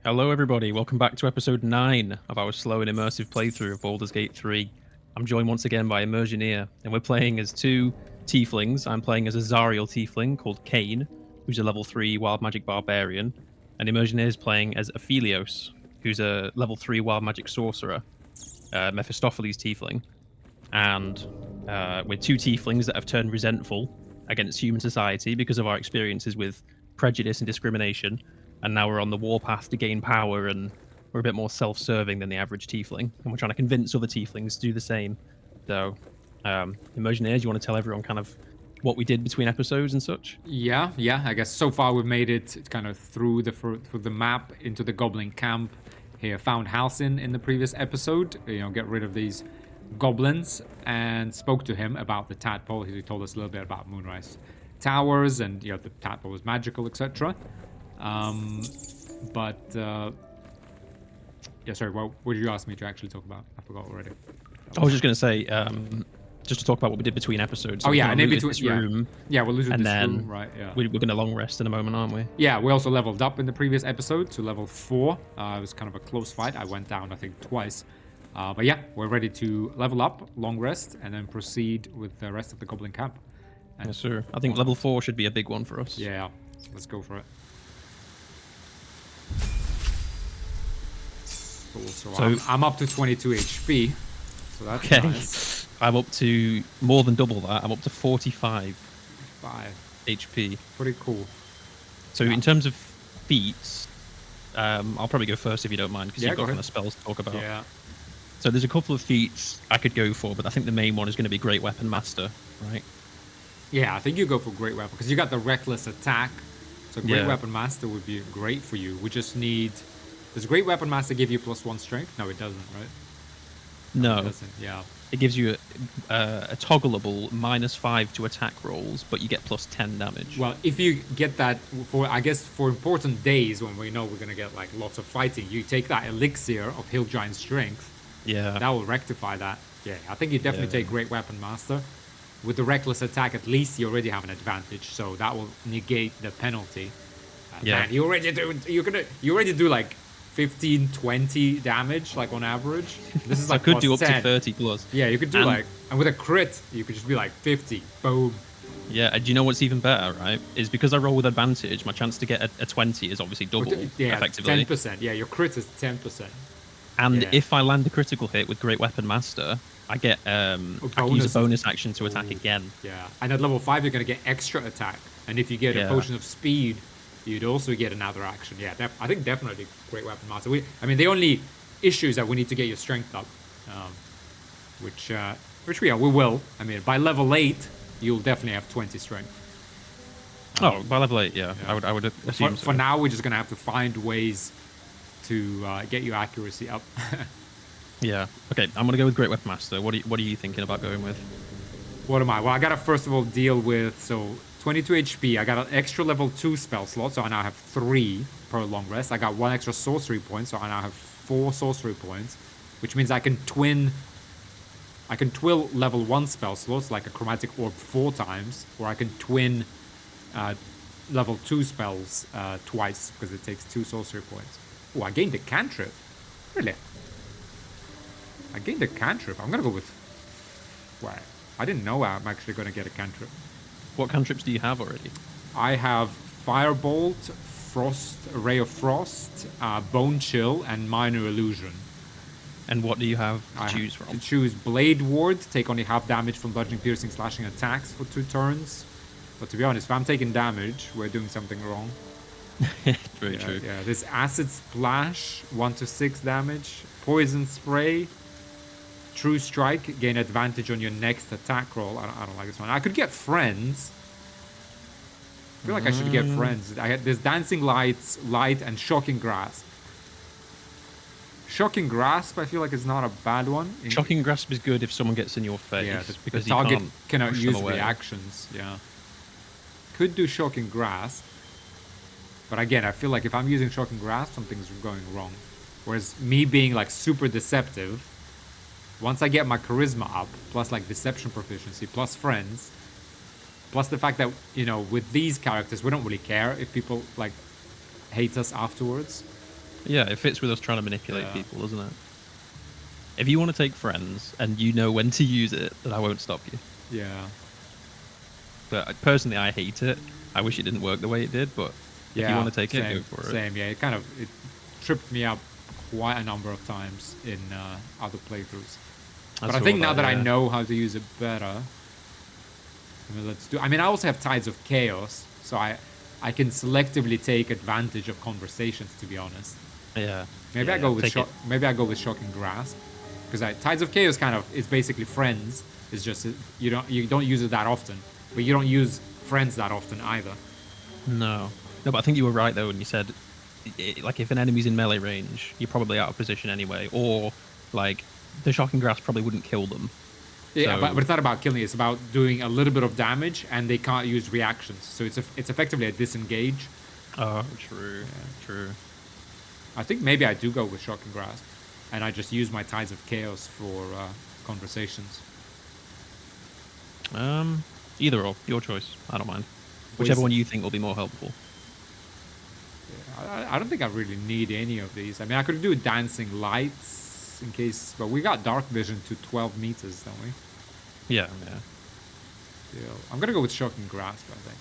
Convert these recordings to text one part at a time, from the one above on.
Hello, everybody. Welcome back to episode 9 of our slow and immersive playthrough of Baldur's Gate 3. I'm joined once again by Immersioneer, and we're playing as two tieflings. I'm playing as a Zariel tiefling called Kane, who's a level 3 wild magic barbarian, and Immersioneer is playing as Aphelios, who's a level 3 wild magic sorcerer, Mephistopheles tiefling. And we're two tieflings that have turned resentful against human society because of our experiences with prejudice and discrimination, and now we're on the warpath to gain power, and we're a bit more self-serving than the average tiefling, and we're trying to convince other tieflings to do the same. So, Immersioneers, you want to tell everyone kind of what we did between episodes and such? Yeah. I guess so far we've made it kind of through the map into the Goblin camp. Here, found Halcyon in the previous episode. Get rid of these goblins, and spoke to him about the tadpole. He told us a little bit about Moonrise Towers, and the tadpole was magical, etc. Sorry. What did you ask me to actually talk about? I forgot already. I was just going to say, just to talk about what we did between episodes. So and in between this room, we'll lose and this then room, right? Yeah. we're going to long rest in a moment, aren't we? Yeah, we also leveled up in the previous episode to level 4. It was kind of a close fight. I went down, I think, twice. But yeah, we're ready to level up, long rest, and then proceed with the rest of the Goblin camp. Yes, sir. I think level 4 should be a big one for us. Yeah, let's go for it. Cool. So I'm up to 22 HP, so that's okay. Nice. I'm up to more than double that. I'm up to 45 HP. Pretty cool. So in terms of feats, I'll probably go first if you don't mind, because you've got kind of spells to talk about. Yeah. So there's a couple of feats I could go for, but I think the main one is going to be Great Weapon Master, right? Yeah, I think you go for Great Weapon, because you got the Reckless Attack. So Great Weapon Master would be great for you. We just need... Does Great Weapon Master give you +1 strength? No, it doesn't, right? No. It doesn't, yeah. It gives you a toggleable -5 to attack rolls, but you get +10 damage. Well, if you get that for important days when we know we're going to get like lots of fighting, you take that elixir of Hill Giant Strength. Yeah. That will rectify that. Yeah, I think you definitely take Great Weapon Master. With the Reckless Attack, at least you already have an advantage, so that will negate the penalty. Man, you already do like 15, 20 damage, like on average. This is like I could do up 10. to 30 plus. Yeah, you could do and with a crit, you could just be like 50. Boom. Yeah, and do you know what's even better, right? Is because I roll with advantage, my chance to get a 20 is obviously double, effectively. 10%. Yeah, your crit is 10%. And if I land a critical hit with Great Weapon Master, I get I can use a bonus action to attack again. Yeah, and at level 5, you're going to get extra attack. And if you get a potion of speed, you'd also get another action. Yeah, I think definitely Great Weapon Master. The only issue is that we need to get your strength up, which we will. By level 8, you'll definitely have 20 strength. By level 8, yeah. I would assume so. For now, we're just going to have to find ways to get your accuracy up. Yeah. Okay, I'm going to go with Great Weapon Master. What are you thinking about going with? What am I? Well, I got to first of all deal with... So, 22 HP. I got an extra level 2 spell slot, so I now have 3 per long rest. I got 1 extra sorcery point, so I now have 4 sorcery points, which means I can twill level 1 spell slots, like a chromatic orb 4 times, or I can twin level 2 spells twice, because it takes 2 sorcery points. Oh, I gained a cantrip. Really? I gained a cantrip. I'm going to go with... Wow. I didn't know I'm actually going to get a cantrip. What cantrips do you have already? I have Firebolt, Ray of Frost, Bone Chill, and Minor Illusion. And what do you have to choose from? To choose Blade Ward, take only half damage from bludgeoning, piercing, slashing attacks for 2 turns. But to be honest, if I'm taking damage, we're doing something wrong. Very true. Yeah, this Acid Splash, 1 to 6 damage. Poison Spray, True Strike, gain advantage on your next attack roll. I don't like this one. I could get Friends. I feel like I should get Friends. I had this Dancing Light, and Shocking Grasp. Shocking Grasp, I feel like is not a bad one. Shocking Grasp is good if someone gets in your face. Yeah, because the target you cannot use reactions. Yeah. Could do Shocking Grasp. But again, I feel like if I'm using Shocking Grasp, something's going wrong. Whereas me being like super deceptive, once I get my charisma up, plus like deception proficiency, plus friends, plus the fact that, with these characters, we don't really care if people like hate us afterwards. Yeah, it fits with us trying to manipulate Yeah. people, doesn't it? If you want to take friends and you know when to use it, then I won't stop you. Yeah. But personally, I hate it. I wish it didn't work the way it did, but if you Yeah, want to take it, same, go for it. same. Yeah, it tripped me up quite a number of times in other playthroughs. But I think now that I know how to use it better, I mean, let's do. I mean, I also have Tides of Chaos, so I can selectively take advantage of conversations. To be honest, Yeah. maybe I go with maybe I go with Shocking Grasp, because Tides of Chaos kind of is basically friends. It's just you don't use it that often, but you don't use friends that often either. No, but I think you were right though when you said, like, if an enemy's in melee range, you're probably out of position anyway, or like the shocking grasp probably wouldn't kill them. Yeah, So, but it's not about killing. It's about doing a little bit of damage, and they can't use reactions. So it's effectively a disengage. oh, true, true. I think maybe I do go with Shocking Grasp, and I just use my Tides of Chaos for conversations. Either or, your choice. I don't mind. Whichever one you think will be more helpful. Yeah, I don't think I really need any of these. I mean, I could do Dancing Lights in case, but we got Dark Vision to 12 meters, don't we? Yeah, yeah. Yeah, I'm gonna go with Shocking Grasp, I think,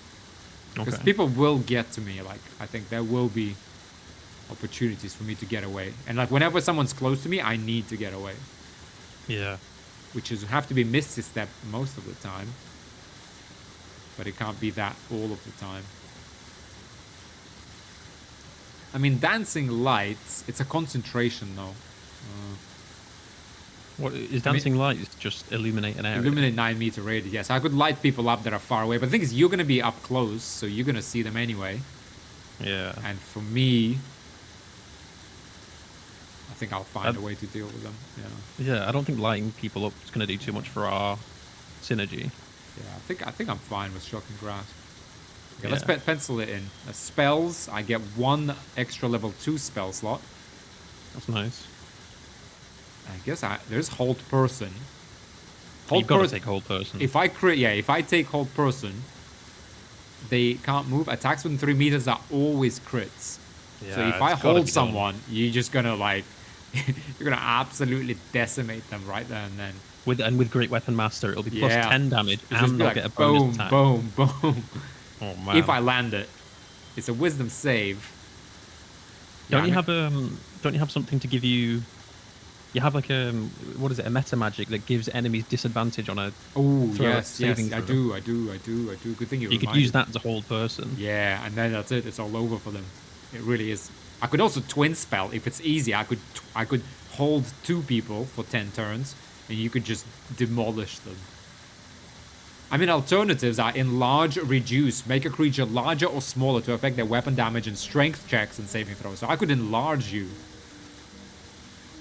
because Okay. people will get to me. Like, I think there will be opportunities for me to get away, and like whenever someone's close to me, I need to get away. Yeah. Which is have to be Misty Step most of the time, but it can't be that all of the time. I mean, Dancing Lights, it's a concentration though. What is Dancing Lights? Just illuminate an area. Illuminate 9-meter radius. Yes, I could light people up that are far away, but the thing is, you're gonna be up close, so you're gonna see them anyway. Yeah. And for me, I think I'll find a way to deal with them. Yeah. Yeah, I don't think lighting people up is going to do too much for our synergy. Yeah, I think I'm fine with Shocking Grasp. Okay, Yeah. let's pencil it in. Spells, I get 1 extra level 2 spell slot. That's nice. I guess there's Hold Person. You've got to take Hold Person. If I take Hold Person, they can't move. Attacks within 3 meters are always crits. Yeah, so if I hold someone, you're just gonna like, you're gonna absolutely decimate them right there and then. With Great Weapon Master, it'll be plus 10 damage, and they'll get a bonus attack. Boom, boom. Oh man! If I land it, it's a Wisdom save. Don't you have something to give you? You have like a what is it? A meta magic that gives enemies disadvantage on a. Oh yes, I throw. do. Good thing you. You could use that to Hold Person. Yeah, and then that's it. It's all over for them. It really is. I could also twin spell if it's easy. I could hold 2 people for 10 turns, and you could just demolish them. I mean, alternatives are enlarge, reduce, make a creature larger or smaller to affect their weapon damage and strength checks and saving throws. So I could enlarge you.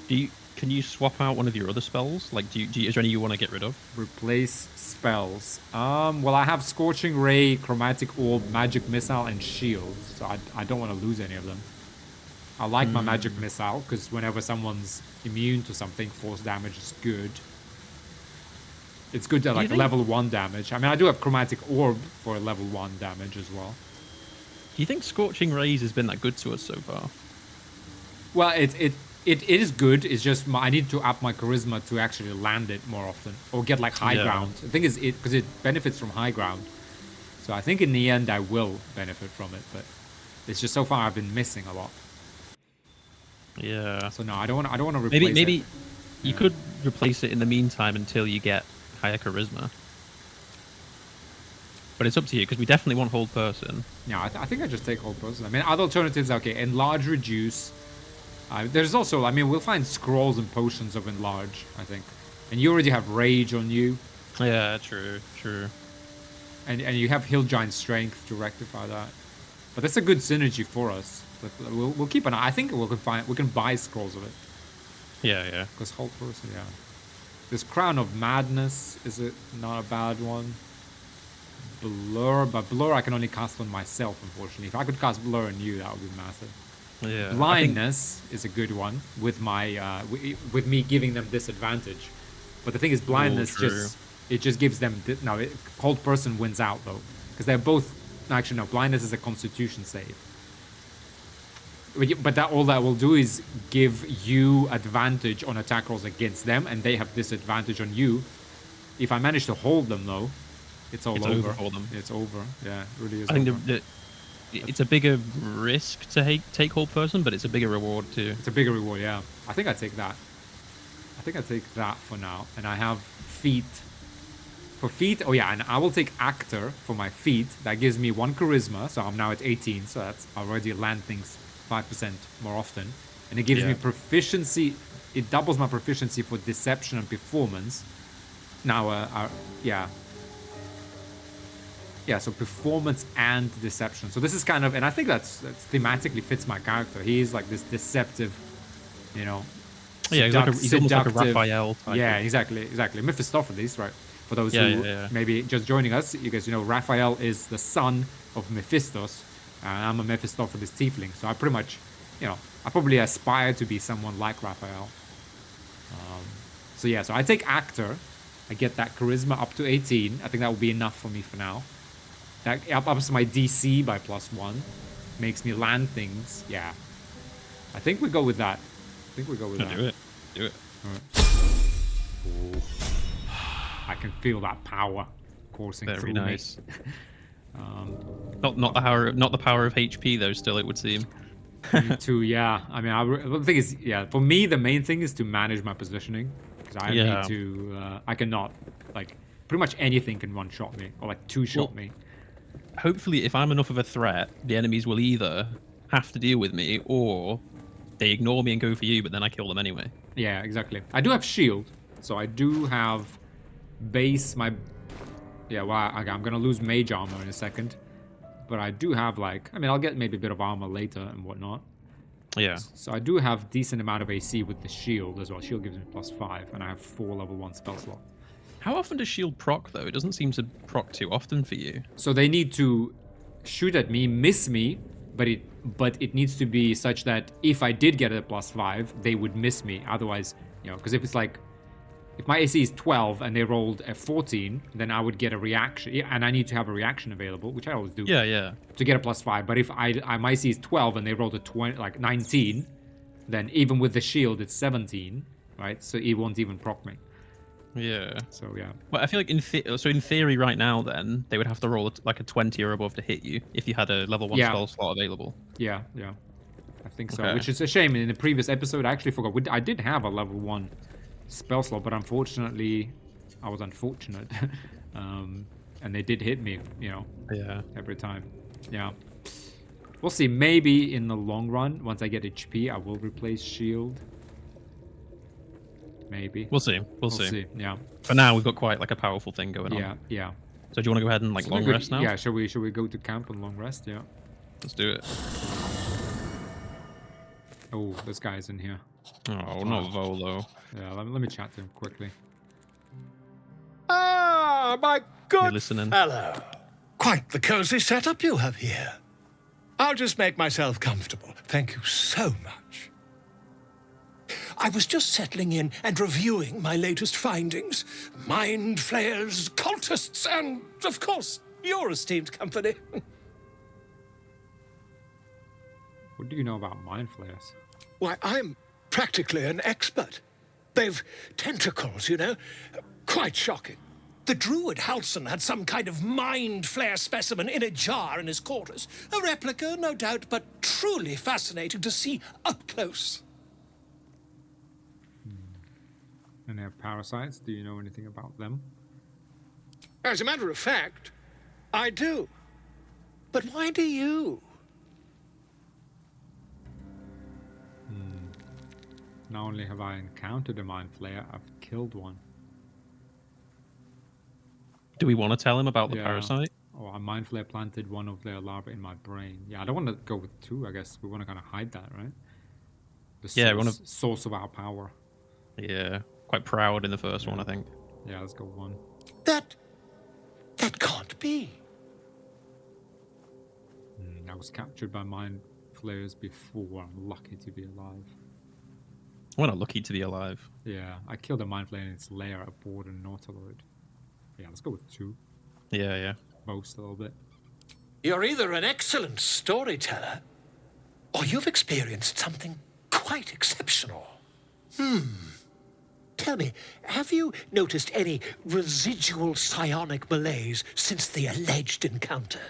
Can you swap out one of your other spells? Like, is there any you want to get rid of? Replace spells. Well, I have Scorching Ray, Chromatic Orb, Magic Missile, and Shield. So I don't want to lose any of them. I like my Magic Missile, because whenever someone's immune to something, force damage is good. It's good to like level 1 damage. I mean, I do have Chromatic Orb for level 1 damage as well. Do you think Scorching Rays has been that good to us so far? Well, it is good. It's just I need to up my charisma to actually land it more often, or get like high ground. The thing is, because it benefits from high ground. So I think in the end I will benefit from it, but it's just so far I've been missing a lot. Yeah. So no, I don't want to replace it. Maybe you could replace it in the meantime until you get higher charisma. But it's up to you, because we definitely want Hold Person. Yeah, I think I just take Hold Person. I mean, other alternatives, okay, Enlarge, Reduce. There's also, I mean, we'll find scrolls and potions of Enlarge, I think. And you already have Rage on you. Yeah, true. And you have Hill Giant Strength to rectify that. But that's a good synergy for us. But we'll keep an eye. I think we can buy scrolls of it. Yeah. Because Hold Person, yeah. This Crown of Madness is not a bad one. Blur, but Blur I can only cast on myself, unfortunately. If I could cast Blur on you, that would be massive. Yeah. Blindness is a good one with my with me giving them disadvantage. But the thing is, Blindness just gives them Hold Person wins out though, because they're both actually no. Blindness is a Constitution save. But that all that will do is give you advantage on attack rolls against them, and they have disadvantage on you. If I manage to hold them, though, it's all over. for them. It's over. Yeah, it really is I think over. it's a bigger risk to take hold person, but it's a bigger reward too. It's a bigger reward, yeah. I think I take that. I think I take that for now. And I have feat. For feat, oh yeah, and I will take actor for my feat. That gives me 1 charisma, so I'm now at 18, so that's already land things 5% more often. And it gives me proficiency. It doubles my proficiency for deception and performance. Now, yeah. Yeah, so performance and deception. So this is kind of, and I think that's thematically fits my character. He's like this deceptive, you know. Yeah, he's almost like a Raphael type. Yeah, exactly. Mephistopheles, right? For those who maybe just joining us, you guys, Raphael is the son of Mephistos. I'm a Mephistopheles tiefling, so I pretty much, I probably aspire to be someone like Raphael. So yeah, so I take actor. I get that charisma up to 18. I think that will be enough for me for now. That ups my DC by +1. Makes me land things. Yeah. I think we go with that. Do it. All right. Ooh. I can feel that power coursing through me. Very nice. Not the power of HP though. Still, it would seem. Me too. Yeah. I mean, the thing is, yeah. For me, the main thing is to manage my positioning, because I need to. I cannot, like, pretty much anything can one-shot me or like two-shot me. Hopefully, if I'm enough of a threat, the enemies will either have to deal with me or they ignore me and go for you, but then I kill them anyway. Yeah, exactly. I do have shield, so I do have base my. Yeah, well, I'm gonna lose mage armor in a second, but I do have I'll get maybe a bit of armor later and whatnot. Yeah. So I do have decent amount of AC with the shield as well. Shield gives me +5, and I have 4 level 1 spell slot. How often does shield proc though? It doesn't seem to proc too often for you. So they need to shoot at me, miss me, but it needs to be such that if I did get a +5, they would miss me. Otherwise, because if it's like, if my AC is 12 and they rolled a 14, then I would get a reaction, and I need to have a reaction available, which I always do. Yeah. To get a +5. But if my AC is 12 and they rolled a 19, then even with the shield it's 17, right? So it won't even proc me. Yeah. So yeah. Well, I feel like in theory right now, then they would have to roll like a 20 or above to hit you if you had a level 1 spell slot available. Yeah. I think so. Okay. Which is a shame. In the previous episode, I actually forgot. I did have a level 1 spell slot, but unfortunately, I was unfortunate, and they did hit me. Every time. Yeah. We'll see. Maybe in the long run, once I get HP, I will replace shield. Maybe. We'll see. Yeah. For now, we've got quite like a powerful thing going on. Yeah. So do you want to go ahead and long rest now? Yeah. Shall we go to camp and long rest? Yeah. Let's do it. Oh, this guy's in here. Oh, not Volo. Yeah. Let me chat to him quickly. Ah, my good fellow. Quite the cozy setup you have here. I'll just make myself comfortable. Thank you so much. I was just settling in and reviewing my latest findings. Mind flayers, cultists, and, of course, your esteemed company. What do you know about mind flayers? Why, I'm practically an expert. They've tentacles, Quite shocking. The druid Halson had some kind of mind flare specimen in a jar in his quarters. A replica, no doubt, but truly fascinating to see up close. And they have parasites. Do you know anything about them? As a matter of fact, I do. But why do you? Not only have I encountered a mind flayer, I've killed one. Do we want to tell him about the parasite? Oh, a mind flayer planted one of their larvae in my brain. Yeah, I don't want to go with 2. I guess we want to kind of hide that, right? The source of our power. Yeah. Quite proud in the first one, I think. Yeah, let's go 1. That can't be. I was captured by mind flayers before. I'm lucky to be alive. We're not lucky to be alive. Yeah, I killed a mind flayer in its lair aboard a nautiloid. Yeah, let's go with 2. Yeah. Boast a little bit. You're either an excellent storyteller or you've experienced something quite exceptional. Tell me, have you noticed any residual psionic malaise since the alleged encounter?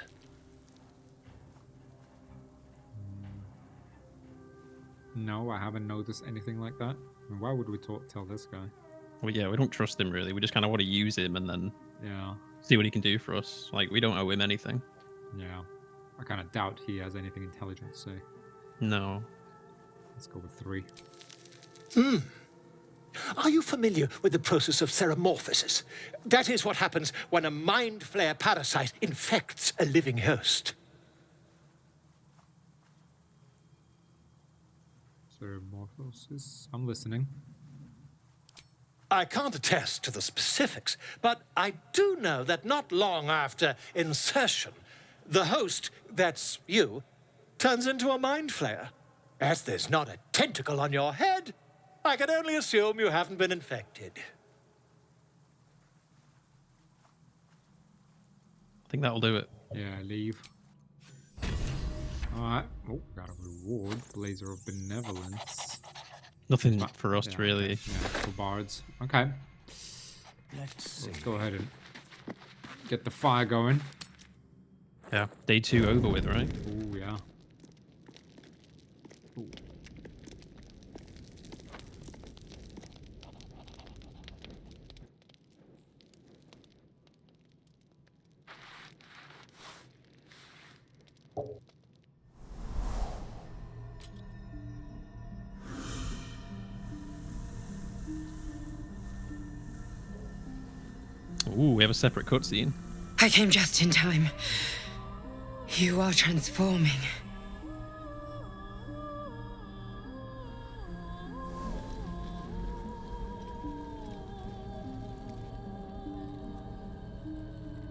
No, I haven't noticed anything like that. I mean, why would we tell this guy? Well, yeah, we don't trust him really. We just kind of want to use him and then Yeah, see what he can do for us. Like, we don't owe him anything. yeah. I kind of doubt he has anything intelligent to say. No. Let's go with 3. Are you familiar with the process of theromorphosis? That is what happens when a mind flare parasite infects a living host. Metamorphosis. I'm listening. I can't attest to the specifics, but I do know that not long after insertion, the host, that's you, turns into a mind flayer. As there's not a tentacle on your head, I can only assume you haven't been infected. I think that'll do it. Yeah, leave. Alright. Oh, got a reward. Blazer of Benevolence. Nothing for us, Yeah, really. Yeah, for bards. Okay. Let's go ahead and get the fire going. Yeah. Day 2 over with, right? Oh, yeah. Ooh. Ooh, we have a separate cutscene. I came just in time. You are transforming.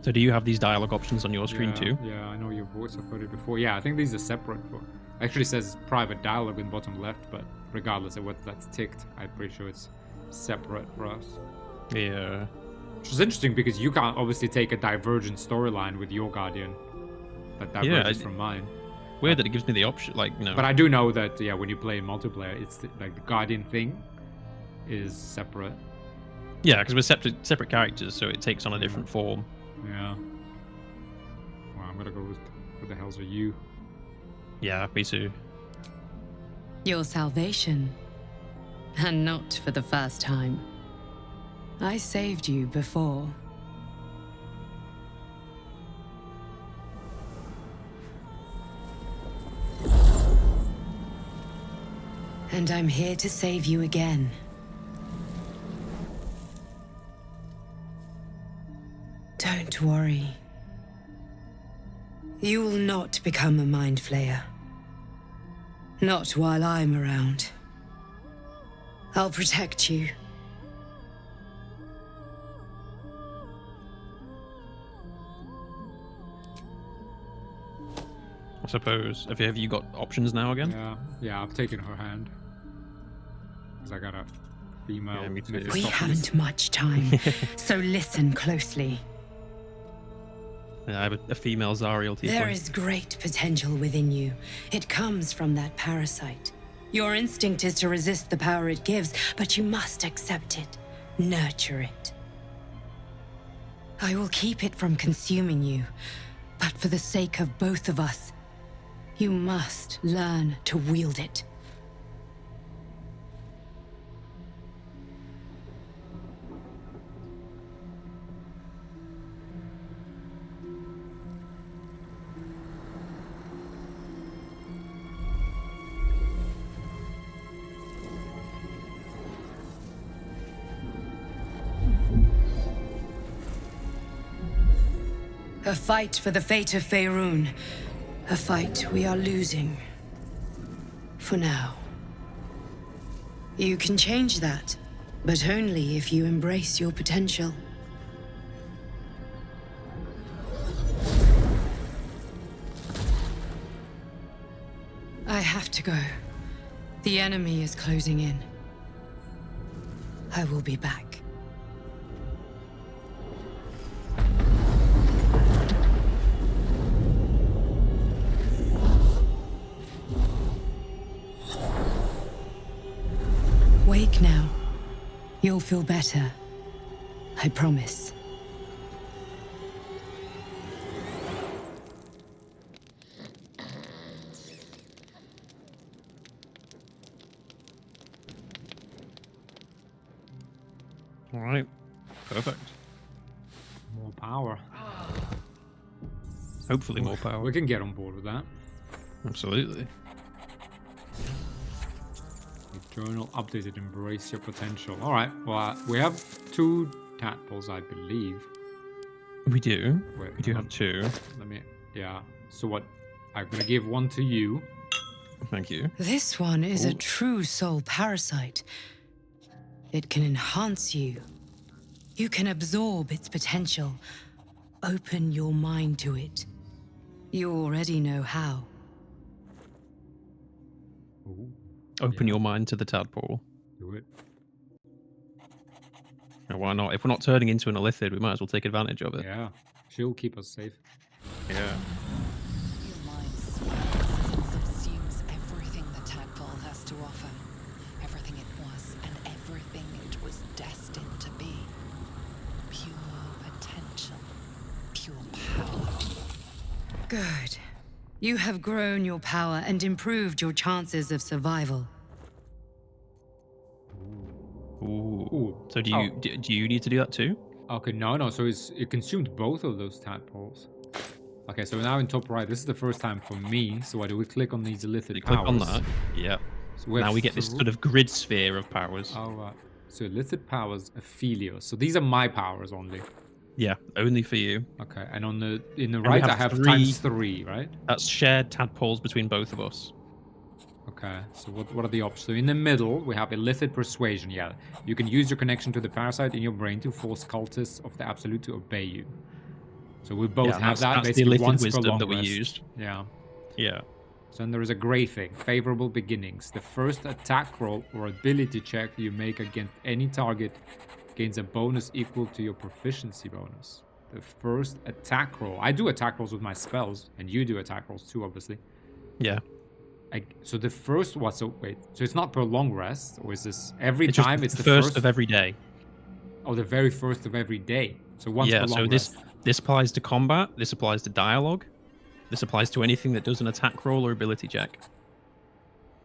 So do you have these dialogue options on your screen too? Yeah, I know your voice. I've heard it before. Yeah, I think these are separate. Actually says private dialogue in bottom left, but regardless of what that's ticked, I'm pretty sure it's separate for us. Yeah. Which is interesting because you can't obviously take a divergent storyline with your Guardian that diverges from mine. Weird that it gives me the option, like, you know. But I do know that, yeah, when you play in multiplayer, it's like the Guardian thing is separate. Yeah, because we're separate characters, so it takes on a different form. Yeah. Well, I'm gonna go with what the hell's are you? Yeah, me too. Your salvation. And not for the first time. I saved you before. And I'm here to save you again. Don't worry. You will not become a mind flayer. Not while I'm around. I'll protect you. I suppose. Have you got options now again? Yeah, I've taken her hand. Because I got a female. Yeah, me too. We haven't much time, so listen closely. Yeah, I have a female Zariel tiefling. There is great potential within you. It comes from that parasite. Your instinct is to resist the power it gives, but you must accept it, nurture it. I will keep it from consuming you, but for the sake of both of us, you must learn to wield it. A fight for the fate of Faerun. A fight we are losing. For now. You can change that, but only if you embrace your potential. I have to go. The enemy is closing in. I will be back. awake now. You'll feel better. I promise. All right. Perfect. More power. Hopefully more power. We can get on board with that. Absolutely. The journal updated. Embrace your potential. All right. Well, we have 2 tadpoles, I believe. We do. Wait, We do have 2. Let me. Yeah. So what? I'm gonna give one to you. Thank you. This one is a true soul parasite. It can enhance you. You can absorb its potential. Open your mind to it. You already know how. Ooh, Open your mind to the tadpole. do it. Yeah, why not? If we're not turning into an illithid, we might as well take advantage of it. Yeah. She'll keep us safe. Yeah. Your mind swells as it subsumes everything the tadpole has to offer. Everything it was and everything it was destined to be. Pure potential. Pure power. Good. You have grown your power and improved your chances of survival. Ooh. Ooh. So do you need to do that too? Okay, no. So it consumed both of those tadpoles. Okay, so now in top right, this is the first time for me. So why do we click on these illithid You powers? click on that. Yeah. So we Now have we get this sort of grid sphere of powers. Oh, right. So illicit powers, Aphelios. So these are my powers only. Yeah, only for you. Okay, and on the in the we right have I have 3 times 3, right? That's shared tadpoles between both of us. Okay, so what are the options? So in the middle we have illicit persuasion. Yeah, you can use your connection to the parasite in your brain to force cultists of the absolute to obey you. So we both Yeah, have that. that's the Basically illicit once per wisdom long that we rest. used. Yeah. Yeah. So then there is a grey thing. Favorable beginnings. The first attack roll or ability check you make against any target gains a bonus equal to your proficiency bonus. The first attack roll. I do attack rolls with my spells, and you do attack rolls too, obviously. Yeah. So the first one. So wait. So it's not per long rest, or is this every It's time? just It's the first of every day. Oh, the very first of every day. So once Yeah, per long so rest. this applies to combat, this applies to dialogue, this applies to anything that does an attack roll or ability check.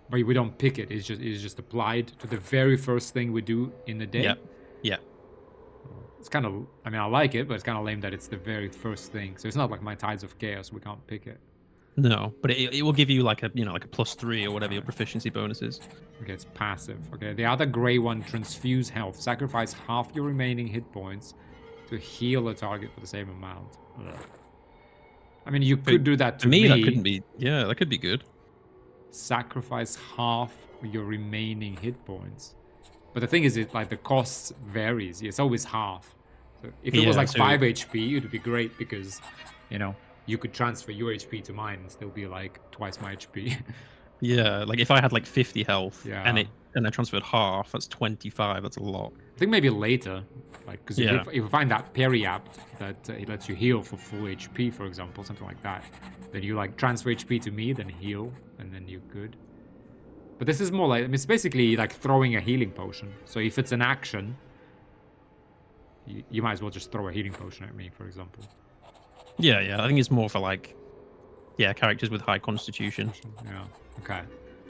But we don't pick it. It's just applied to the very first thing we do in the day. Yeah. Yeah. It's kind of, I mean, I like it, but it's kind of lame that it's the very first thing. So it's not like my Tides of Chaos. We can't pick it. No, but it will give you like a like a +3 or whatever your proficiency bonus is. Okay, it's passive. Okay, the other gray one, transfuse health. Sacrifice half your remaining hit points to heal a target for the same amount. Ugh. I mean, you could do that to me. That couldn't be. Yeah, that could be good. Sacrifice half your remaining hit points. But the thing is, it like the cost varies. It's always half. So if it was like 5 HP, it would be great because, you know, you could transfer your HP to mine and still be like twice my HP. Yeah, like if I had like 50 health Yeah. and I transferred half, that's 25. That's a lot. I think maybe later, like because Yeah. if you find that peri-apt that it lets you heal for full HP, for example, something like that, then you like transfer HP to me, then heal, and then you're good. But this is more like, I mean, it's basically like throwing a healing potion. So if it's an action, you might as well just throw a healing potion at me, for example. Yeah, I think it's more for like, characters with high constitution. Yeah. Okay.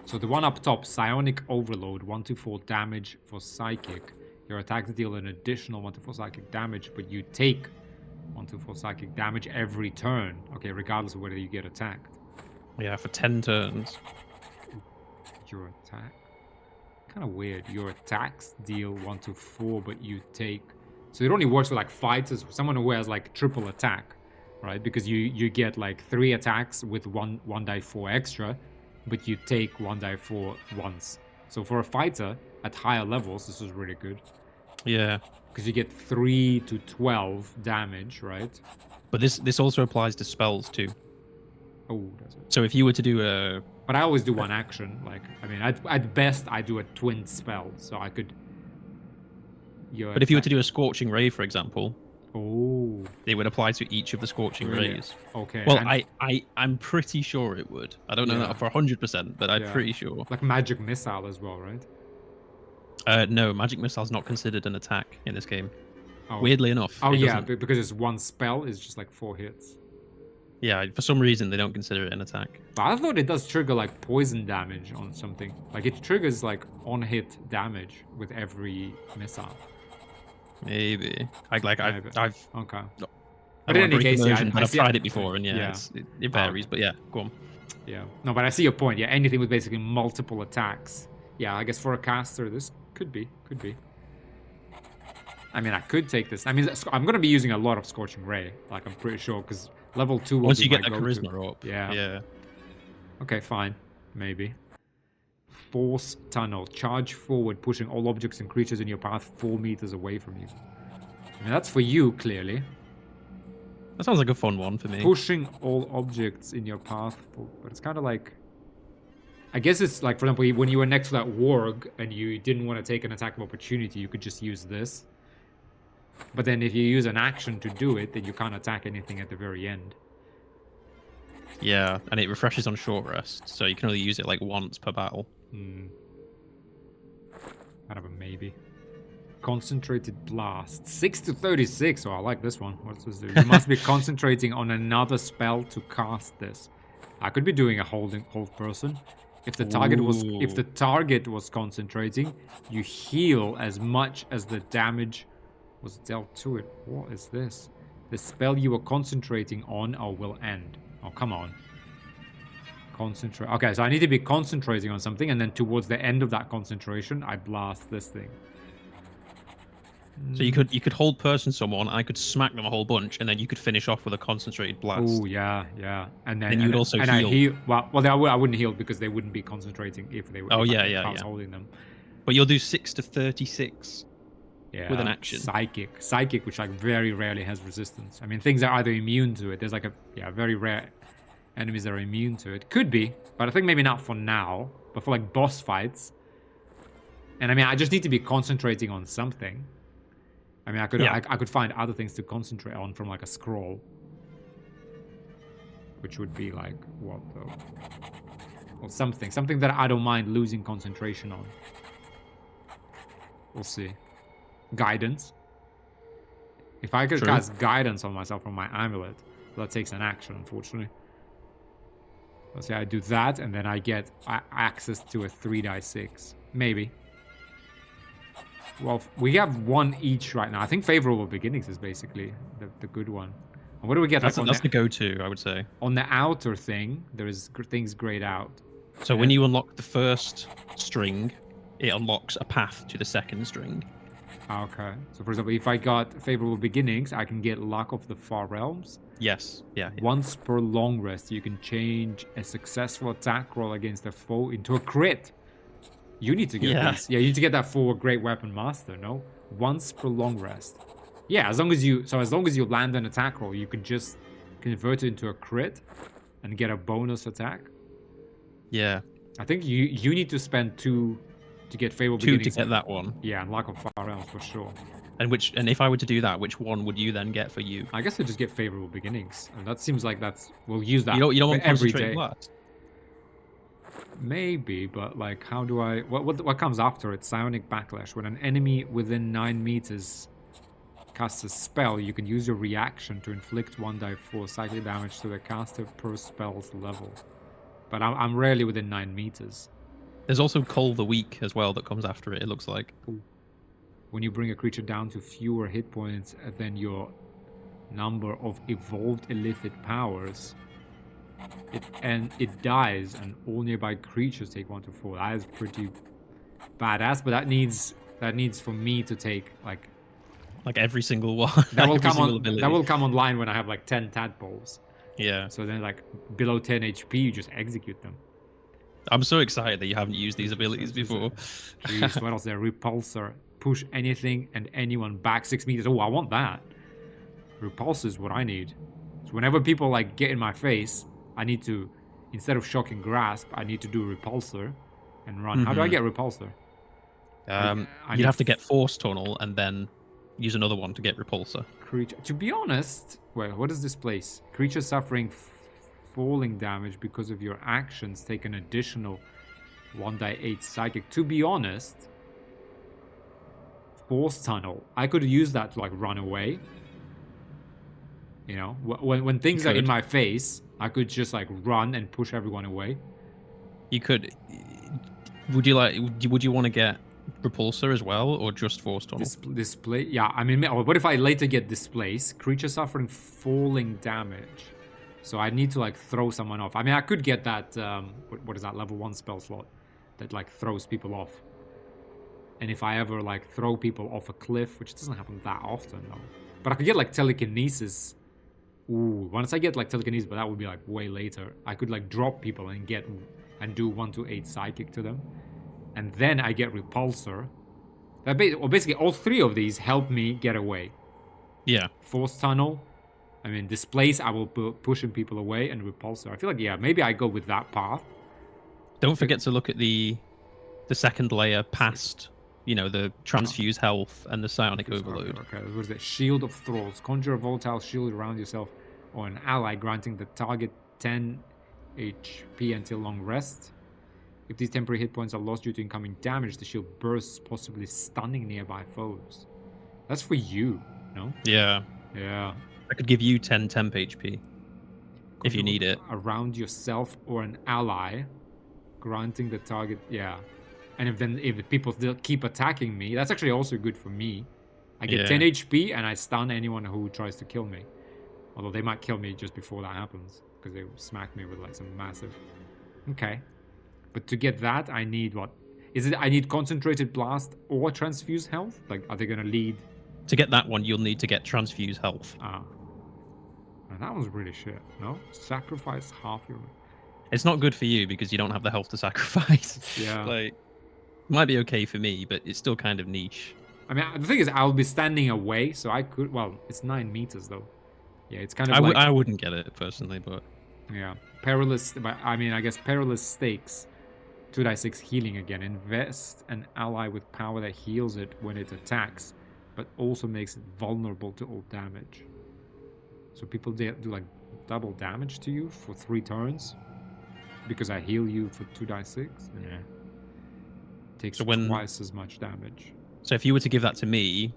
So the one up top, Psionic Overload, 1-4 damage for psychic. Your attacks deal an additional 1-4 psychic damage, but you take 1-4 psychic damage every turn. Okay, regardless of whether you get attacked. Yeah, for 10 turns. Your attack. Kind of weird. Your attacks deal 1-4, but you take. So it only works for like fighters, someone who has like triple attack, right? Because you get like 3 attacks with one die 4 extra, but you take 1 die 4 once. So for a fighter at higher levels, this is really good. Yeah. Because you get 3 to 12 damage, right? But this also applies to spells too. Oh, does it? So if you were to do a... But I always do one action. Like, I mean, at best, I do a twin spell. So I could... But if you were to do a Scorching Ray, for example, Oh. it would apply to each of the Scorching Really? Rays. Okay. Well, and I'm pretty sure it would. I don't know Yeah. that for 100%, but I'm Yeah. pretty sure. like magic missile as well, right? No, magic missile's not considered an attack in this game. Oh. Weirdly enough. Oh it yeah, doesn't. because it's one spell. It's just like 4 hits. Yeah, for some reason they don't consider it an attack. But I thought it does trigger like poison damage on something. Like it triggers like on-hit damage with every missile. Maybe. I've Okay. But in any case, I've tried it before, and it varies. But yeah, go on. Yeah. No, but I see your point. Yeah, anything with basically multiple attacks. Yeah, I guess for a caster, this could be. I mean, I could take this. I mean, I'm going to be using a lot of Scorching Ray, like I'm pretty sure, because level 2 will Once be you get my the go-to. charisma up. Yeah. Okay, fine. Maybe. Force Tunnel. Charge forward, pushing all objects and creatures in your path 4 meters away from you. I mean, that's for you, clearly. That sounds like a fun one for me. Pushing all objects in your path, but it's kind of like... I guess it's like, for example, when you were next to that warg and you didn't want to take an attack of opportunity, you could just use this. But then if you use an action to do it, then you can't attack anything at the very end. Yeah, and it refreshes on short rest, so you can only use it like once per battle. Kind of a maybe. Concentrated Blast. 6 to 36. Oh, I like this one. What's this do? You must be concentrating on another spell to cast this. I could be doing a hold person. If the target was concentrating, you heal as much as the damage was dealt to it. What is this? The spell you were concentrating on will end. Oh, come on. Concentrate. Okay, so I need to be concentrating on something, and then towards the end of that concentration, I blast this thing. So you could hold person someone, I could smack them a whole bunch, and then you could finish off with a concentrated blast. Oh yeah. And then you would also heal. I heal. Well, I wouldn't heal because they wouldn't be concentrating if they were. Oh if yeah. I was holding them. But you'll do 6 to 36. Yeah, with an action. Psychic, which like very rarely has resistance. I mean, things are either immune to it. There's like very rare enemies that are immune to it. Could be, but I think maybe not for now. But for like boss fights, and I mean, I just need to be concentrating on something. I mean, I could find other things to concentrate on from like a scroll, which would be like what though, or something that I don't mind losing concentration on. We'll see. Guidance. If I could cast guidance on myself from my amulet, that takes an action, unfortunately. Let's say I do that, and then I get access to a 3d6. Maybe. Well, we have one each right now. I think Favorable Beginnings is basically the good one. And what do we get? That's the go-to, I would say. On the outer thing, there is things grayed out. So when you unlock the first string, it unlocks a path to the second string. Okay. So, for example, if I got Favorable Beginnings, I can get Luck of the Far Realms. Yes. Yeah. Once per long rest, you can change a successful attack roll against a foe into a crit. You need to get this. Yeah, you need to get that for Great Weapon Master, no? Once per long rest. Yeah, as long as you land an attack roll, you can just convert it into a crit and get a bonus attack. Yeah. I think you need to spend 2 to get Favorable Beginnings. 2 to get that one. Yeah, and Luck of Far Realms for sure. And if I were to do that, which one would you then get for you? I guess I just get Favorable Beginnings, and that seems like we'll use that. You don't want every Concentrated day. Blast? Maybe, but like, how do I? What comes after it? Psionic Backlash. When an enemy within 9 meters casts a spell, you can use your reaction to inflict 1d4 psychic damage to the caster per spell's level. But I'm rarely within 9 meters. There's also Cull the Weak as well that comes after it. It looks like. When you bring a creature down to fewer hit points than your number of evolved illicit powers, it dies, and all nearby creatures take 1 to 4. That is pretty badass, but that needs for me to take like every single one. That will come online when I have like 10 tadpoles. Yeah. So then like below 10 HP, you just execute them. I'm so excited that you haven't used these abilities before. Jeez, what else there? Repulsor. Push anything and anyone back 6 meters. Oh, I want that. Repulsor is what I need. So whenever people like get in my face, I need to, instead of Shocking Grasp, I need to do Repulsor and run. How do I get Repulsor? You'd have to get Force Tunnel and then use another one to get Repulsor. Creature. To be honest, wait, what is this place? Creature suffering falling damage because of your actions take an additional 1d8 psychic. To be honest, Force Tunnel. I could use that to like run away. You know, when things are in my face, I could just like run and push everyone away. You could. Would you want to get Repulsor as well, or just Force Tunnel? Display. Yeah, I mean, what if I later get Displace? Creature suffering falling damage. So I need to like throw someone off. I mean, I could get that. What is that level 1 spell slot that like throws people off? And if I ever like throw people off a cliff, which doesn't happen that often though, but I could get like telekinesis. Ooh, once I get like telekinesis, but that would be like way later. I could like drop people and do 1 to 8 psychic to them, and then I get repulsor. Basically, all 3 of these help me get away. Yeah. Force tunnel. I mean, displace. I will pushing people away, and repulsor. I feel like maybe I go with that path. Don't forget to look at the second layer past. You know, the transfuse health and the psionic overload. Okay, what is it? Shield of Thralls. Conjure a volatile shield around yourself or an ally, granting the target 10 HP until long rest. If these temporary hit points are lost due to incoming damage, the shield bursts, possibly stunning nearby foes. That's for you, no? Yeah. Yeah. I could give you 10 temp HP if you need it. Around yourself or an ally, granting the target... Yeah. And if people still keep attacking me, that's actually also good for me. I get 10 HP and I stun anyone who tries to kill me. Although they might kill me just before that happens, because they smack me with like some massive... Okay. But to get that, I need what? Is it I need concentrated blast or transfuse health? Like, are they going to lead? To get that one, you'll need to get transfuse health. Ah. And that one's really shit, no? Sacrifice half your... It's not good for you because you don't have the health to sacrifice. Yeah. Like, might be okay for me, but it's still kind of niche. I mean, the thing is, I'll be standing away, so I could... Well, it's 9 meters, though. Yeah, it's kind of I wouldn't get it, personally, but... Yeah. Perilous... I mean, I guess perilous stakes. 2d6 healing again. Invest an ally with power that heals it when it attacks, but also makes it vulnerable to all damage. So people do like double damage to you for 3 turns because I heal you for 2d6. Yeah. Takes twice as much damage. So if you were to give that to me,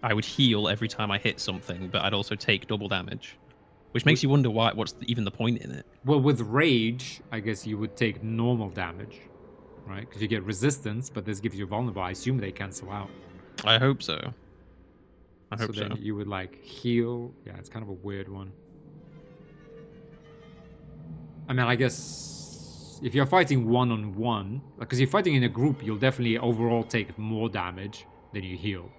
I would heal every time I hit something, but I'd also take double damage. Which makes you wonder what's even the point in it. Well, with rage, I guess you would take normal damage, right? Because you get resistance, but this gives you vulnerable. I assume they cancel out. I hope so. I hope so. Then you would like heal. Yeah, it's kind of a weird one. I mean, I guess if you're fighting one-on-one, because you're fighting in a group, you'll definitely overall take more damage than you heal.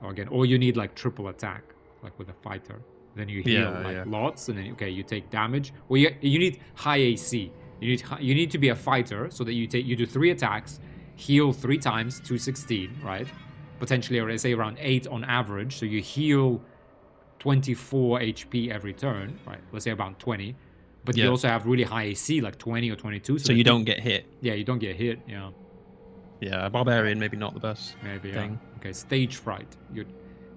Or you need like triple attack, like with a fighter. Then you heal lots, and then you take damage. Well, you need high AC. You need to be a fighter so that you do 3 attacks, heal 3 times, 216, right? Potentially, or say around 8 on average. So you heal 24 HP every turn, right? Let's say about 20. But you also have really high AC, like 20 or 22. So you don't get hit. Yeah, you don't get hit. Yeah. Yeah, barbarian maybe not the best thing. Yeah. Okay, stage fright.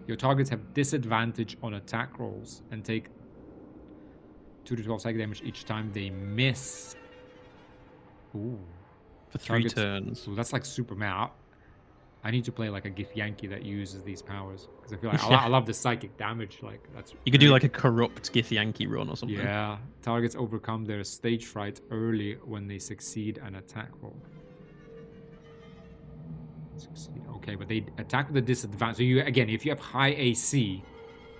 Your targets have disadvantage on attack rolls and take 2 to 12 psychic damage each time they miss. Ooh. For 3 turns. So that's like Superman. I need to play like a Githyanki that uses these powers. Because I feel like I love the psychic damage. Like that's You could do like a corrupt Githyanki run or something. Yeah. Targets overcome their stage fright early when they succeed an attack roll. Okay, but they attack with a disadvantage. So if you have high AC,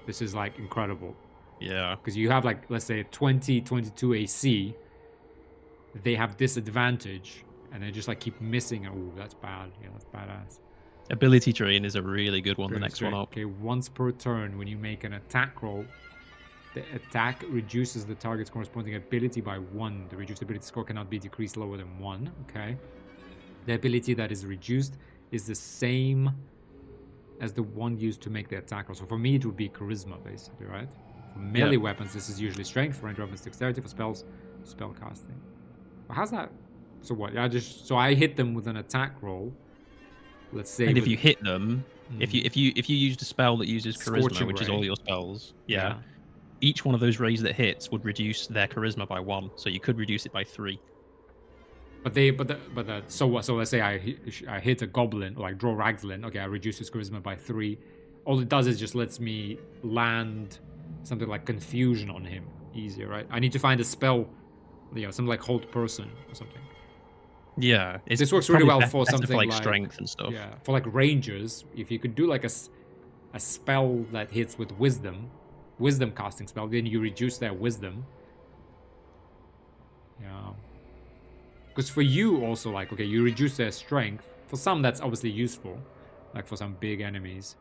this is like incredible. Yeah. Because you have like, let's say 20, 22 AC, they have disadvantage, and they just like keep missing. Oh, that's bad. Yeah, that's badass. Ability Drain is a really good one, the next one up. Okay, once per turn, when you make an attack roll, the attack reduces the target's corresponding ability by 1. The reduced ability score cannot be decreased lower than 1. Okay. The ability that is reduced is the same as the one used to make the attack roll. So for me, it would be charisma, basically, right? For melee weapons, this is usually strength. For range weapons, dexterity. For spells, spell casting. But how's that? So what? So I hit them with an attack roll. Let's say. And if you hit them, if you used a spell that uses charisma, which is all your spells, each one of those rays that hits would reduce their charisma by 1. So you could reduce it by 3. So let's say I hit a goblin, or like draw Ragzlin. Okay, I reduce his charisma by 3. All it does is just lets me land something like confusion on him easier, right? I need to find a spell, something like hold person or something. Yeah, this works really well for something like like strength and stuff. Yeah, for like rangers, if you could do like a spell that hits with wisdom casting spell, then you reduce their wisdom. Yeah. Because for you also, like, okay, you reduce their strength. For some, that's obviously useful. Like for some big enemies.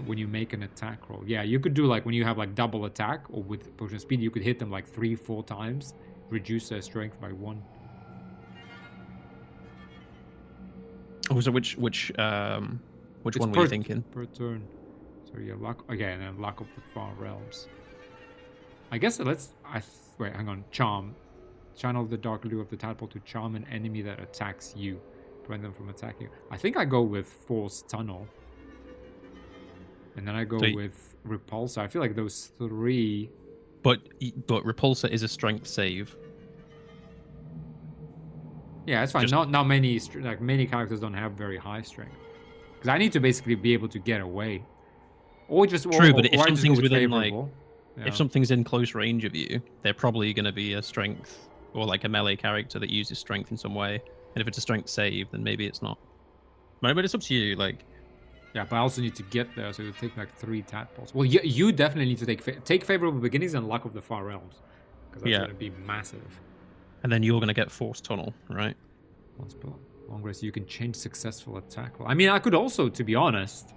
When you make an attack roll. Yeah, you could do like when you have like double attack or with potion speed, you could hit them like 3-4 times. Reduce their strength by 1. Oh, so which one were you thinking? Per turn. So yeah, luck again, and luck of the far realms. I guess wait, hang on. Charm. Channel the dark lure of the tadpole to charm an enemy that attacks you. Prevent them from attacking you. I think I go with Force Tunnel. And then I go with Repulsor. I feel like those 3. But Repulsor is a strength save. Yeah, it's fine. Not many many characters don't have very high strength. Because I need to basically be able to get away. Or just true, but if or something's within if yeah. something's in close range of you, they're probably going to be a strength or like a melee character that uses strength in some way. And if it's a strength save, then maybe it's not. But it's up to you. Like, yeah, but I also need to get there, so it'll take like 3 tadpoles. Well, you definitely need to take favorable beginnings and luck of the far realms, because that's going to be massive. And then you're going to get Force Tunnel, right? Once per long rest, you can change successful attack roll. I mean, I could also, to be honest,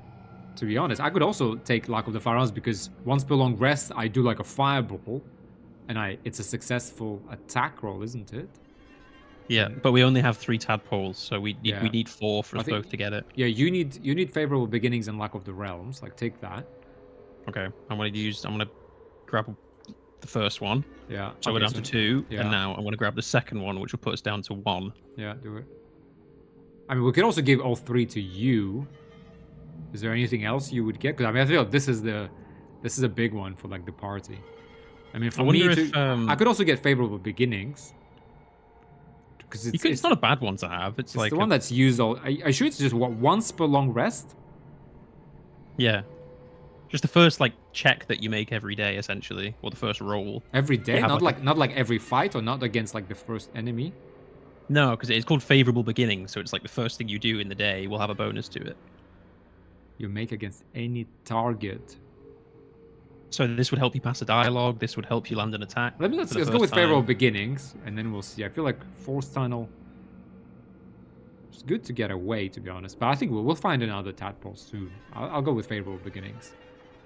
I could also take luck of the far realms, because once per long rest, I do like a fireball, and it's a successful attack roll, isn't it? Yeah, but we only have 3 tadpoles, so we need 4 for us both to get it. Yeah, you need favorable beginnings and luck of the realms. Like, take that. Okay, I'm gonna grab the first one. Yeah. So we're down to 2, yeah. and now I'm gonna grab the second one, which will put us down to 1. Yeah, do it. I mean, we could also give all 3 to you. Is there anything else you would get? Because I mean, I feel like this is a big one for like the party. I mean, for me, I could also get favorable beginnings. Because it's not a bad one to have. It's like the one that's used all. I sure it's just once per long rest. Yeah, just the first like check that you make every day, essentially, or the first roll every day. Not like every fight, or not against like the first enemy. No, because it's called favorable beginning, so it's like the first thing you do in the day will have a bonus to it. You make against any target. So this would help you pass a dialogue. This would help you land an attack. Let's go with favorable beginnings, and then we'll see. I feel like Force Tunnel. It's good to get away, to be honest, but I think we'll find another tadpole soon. I'll go with favorable beginnings.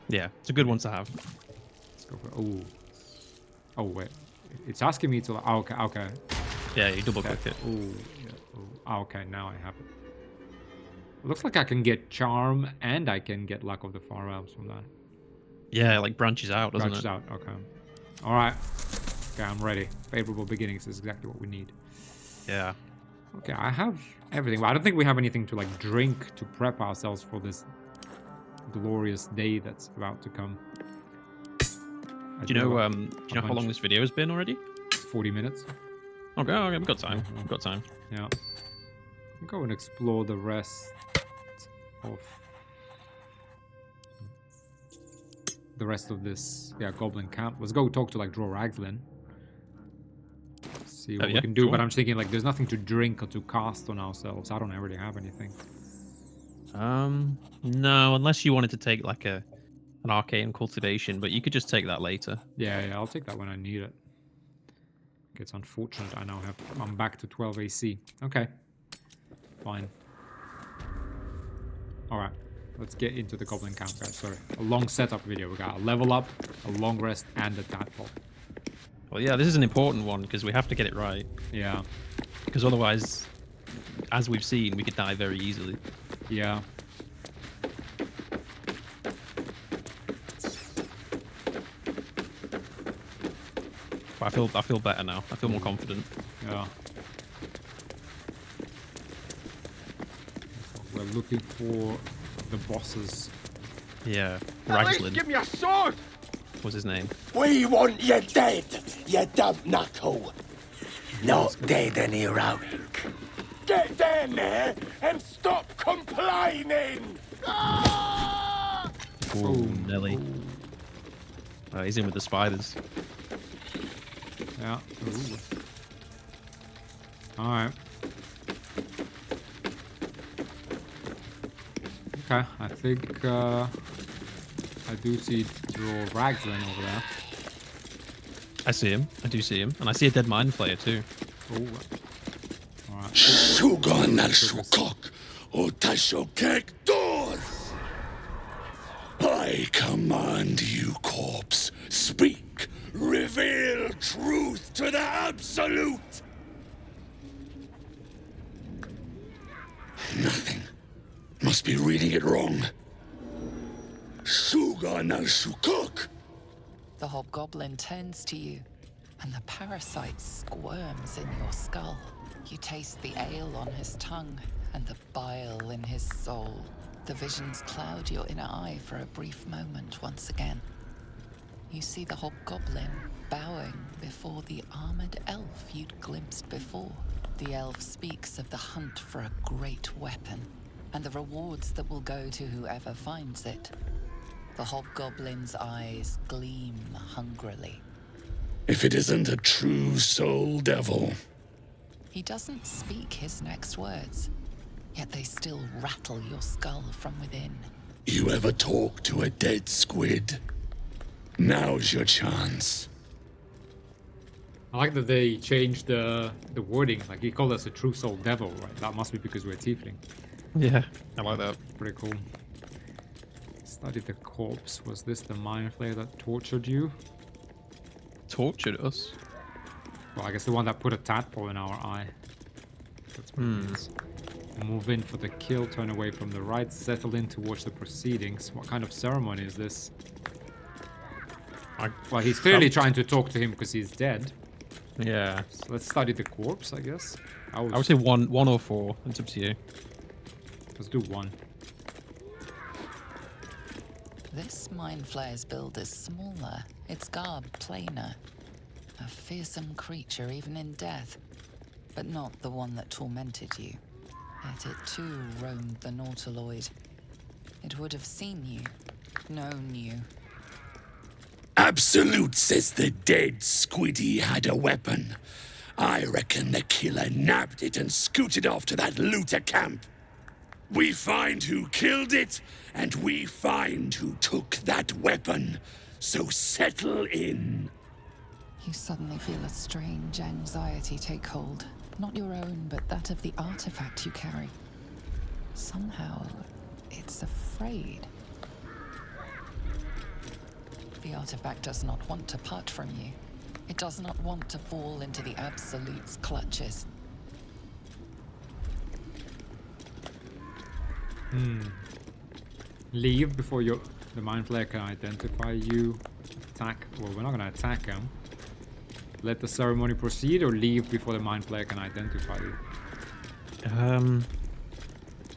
Yeah, it's a good one to have. Let's go for oh wait, it's asking me to. Okay. Yeah, you double click it. Okay, now I have it. Looks like I can get charm and I can get luck of the far realms from that. Yeah, like branches out, doesn't it? Branches out, okay. Alright. Okay, I'm ready. Favorable beginnings is exactly what we need. Yeah. Okay, I have everything. But I don't think we have anything to like drink to prep ourselves for this glorious day that's about to come. Do you know how long this video has been already? 40 minutes. Okay, we've got time. We've got time. Yeah. I'll go and explore the rest of this goblin camp. Let's go talk to like Draw Ragzlin. See what we can do. Sure. But I'm just thinking like there's nothing to drink or to cast on ourselves. I don't really have anything. No, unless you wanted to take like an arcane cultivation, but you could just take that later. Yeah, I'll take that when I need it. It's unfortunate I'm back to 12 AC. Okay. Fine. Alright. Let's get into the goblin camp, guys. Sorry. A long setup video. We got a level up, a long rest, and a tadpole. Well, yeah, this is an important one because we have to get it right. Yeah. Because otherwise, as we've seen, we could die very easily. Yeah. But I feel better now. I feel more confident. Yeah. We're looking for the bosses. Yeah. At least give me a sword! What's his name? We want you dead, you dumb knuckle. Not dead any heroic. Get down there and stop complaining! Ooh, Nelly. He's in with the spiders. Yeah. Alright. Okay, I think I do see your Raglan over there. I see him. I do see him. And I see a dead mind flayer too. Oh. Alright. Sugan al Sukok, Otashokek Dor. I command you, corpse. Speak. Reveal truth to the absolute. Nothing. Must be reading it wrong. Sugan al Sukok. The hobgoblin turns to you, and the parasite squirms in your skull. You taste the ale on his tongue and the bile in his soul. The visions cloud your inner eye for a brief moment once again. You see the hobgoblin bowing before the armored elf you'd glimpsed before. The elf speaks of the hunt for a great weapon and the rewards that will go to whoever finds it. The hobgoblin's eyes gleam hungrily. If it isn't a true soul devil. He doesn't speak his next words, yet they still rattle your skull from within. You ever talk to a dead squid? Now's your chance. I like that they changed the wording. Like, he called us a true soul devil, right? That must be because we're Tiefling. Yeah, I like that. Pretty cool. Studied the corpse. Was this the mind flayer that tortured you? Tortured us? Well, I guess the one that put a tadpole in our eye. That's what it is. Move in for the kill, turn away from the right, settle in to watch the proceedings. What kind of ceremony is this? Well, he's clearly trying to talk to him because he's dead. Yeah. So let's study the corpse, I guess. I would say one or four. It's up to you. Let's do one. This mind flayer's build is smaller, its garb plainer. A fearsome creature even in death, but not the one that tormented you. Yet it too roamed the Nautiloid. It would have seen you, known you. Absolute says the dead squiddy had a weapon. I reckon the killer nabbed it and scooted off to that looter camp. We find who killed it, and we find who took that weapon. So settle in. You suddenly feel a strange anxiety take hold. Not your own, but that of the artifact you carry. Somehow, it's afraid. The artifact does not want to part from you. It does not want to fall into the Absolute's clutches. Leave before the mind flayer can identify you. Attack. Well, we're not gonna attack him. Let the ceremony proceed, or leave before the mind flayer can identify you.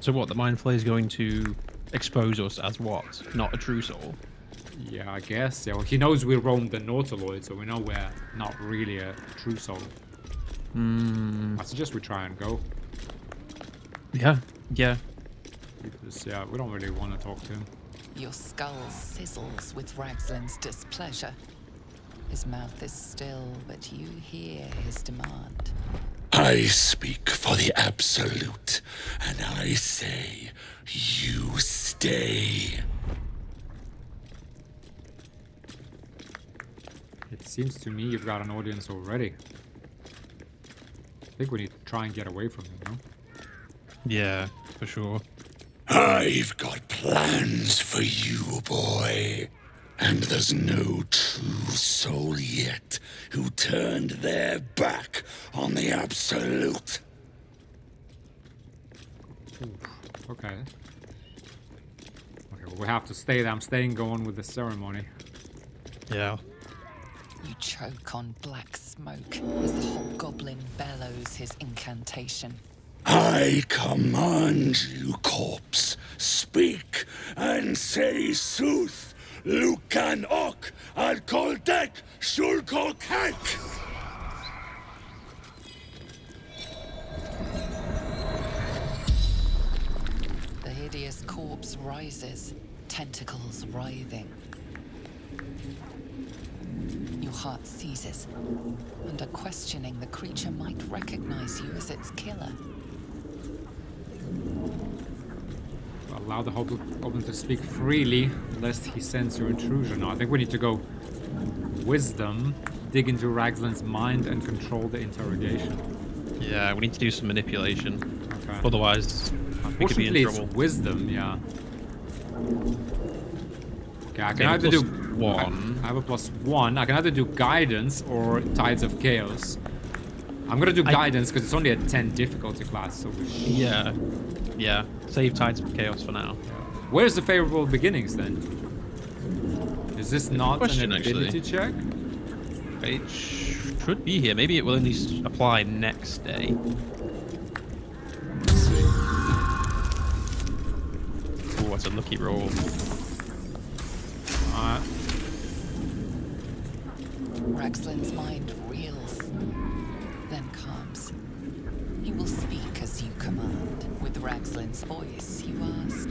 So what? The mind flayer is going to expose us as what? Not a true soul. Yeah, I guess. Yeah, well, he knows we roamed the Nautiloid, so we know we're not really a true soul. I suggest we try and go. Yeah. Because, yeah, we don't really want to talk to him. Your skull sizzles with Raglan's displeasure. His mouth is still, but you hear his demand. I speak for the Absolute, and I say, you stay. It seems to me you've got an audience already. I think we need to try and get away from him, no? Yeah, for sure. I've got plans for you, boy. And there's no true soul yet who turned their back on the Absolute. Okay. Okay, well, we have to stay there. I'm staying going with the ceremony. Yeah. You choke on black smoke as the hobgoblin bellows his incantation. I command you, corpse. Speak and say sooth. Lucan ok al koldek shulkok hek. His corpse rises, tentacles writhing. Your heart seizes. Under questioning, the creature might recognize you as its killer. Allow the Goblin to speak freely, lest he sense your intrusion. No, I think we need to go Wisdom, dig into Ragslin's mind, and control the interrogation. Yeah, we need to do some manipulation. Okay. Otherwise, we could be in Unfortunately, trouble. it's Wisdom, yeah. Okay, I can Yeah, either do +1. I have a +1. I can either do Guidance or Tides of Chaos. I'm gonna do Guidance because it's only a 10 difficulty class, so we Yeah. Yeah. Save Tides of Chaos for now. Where's the favorable beginnings then? Is this not Question, an ability actually. check? It should be here. Maybe it will only apply next day. Oh, that's a lucky roll. Alright. Ragslin's mind reels, then calms. He will speak as you command. With Ragslin's voice, you ask.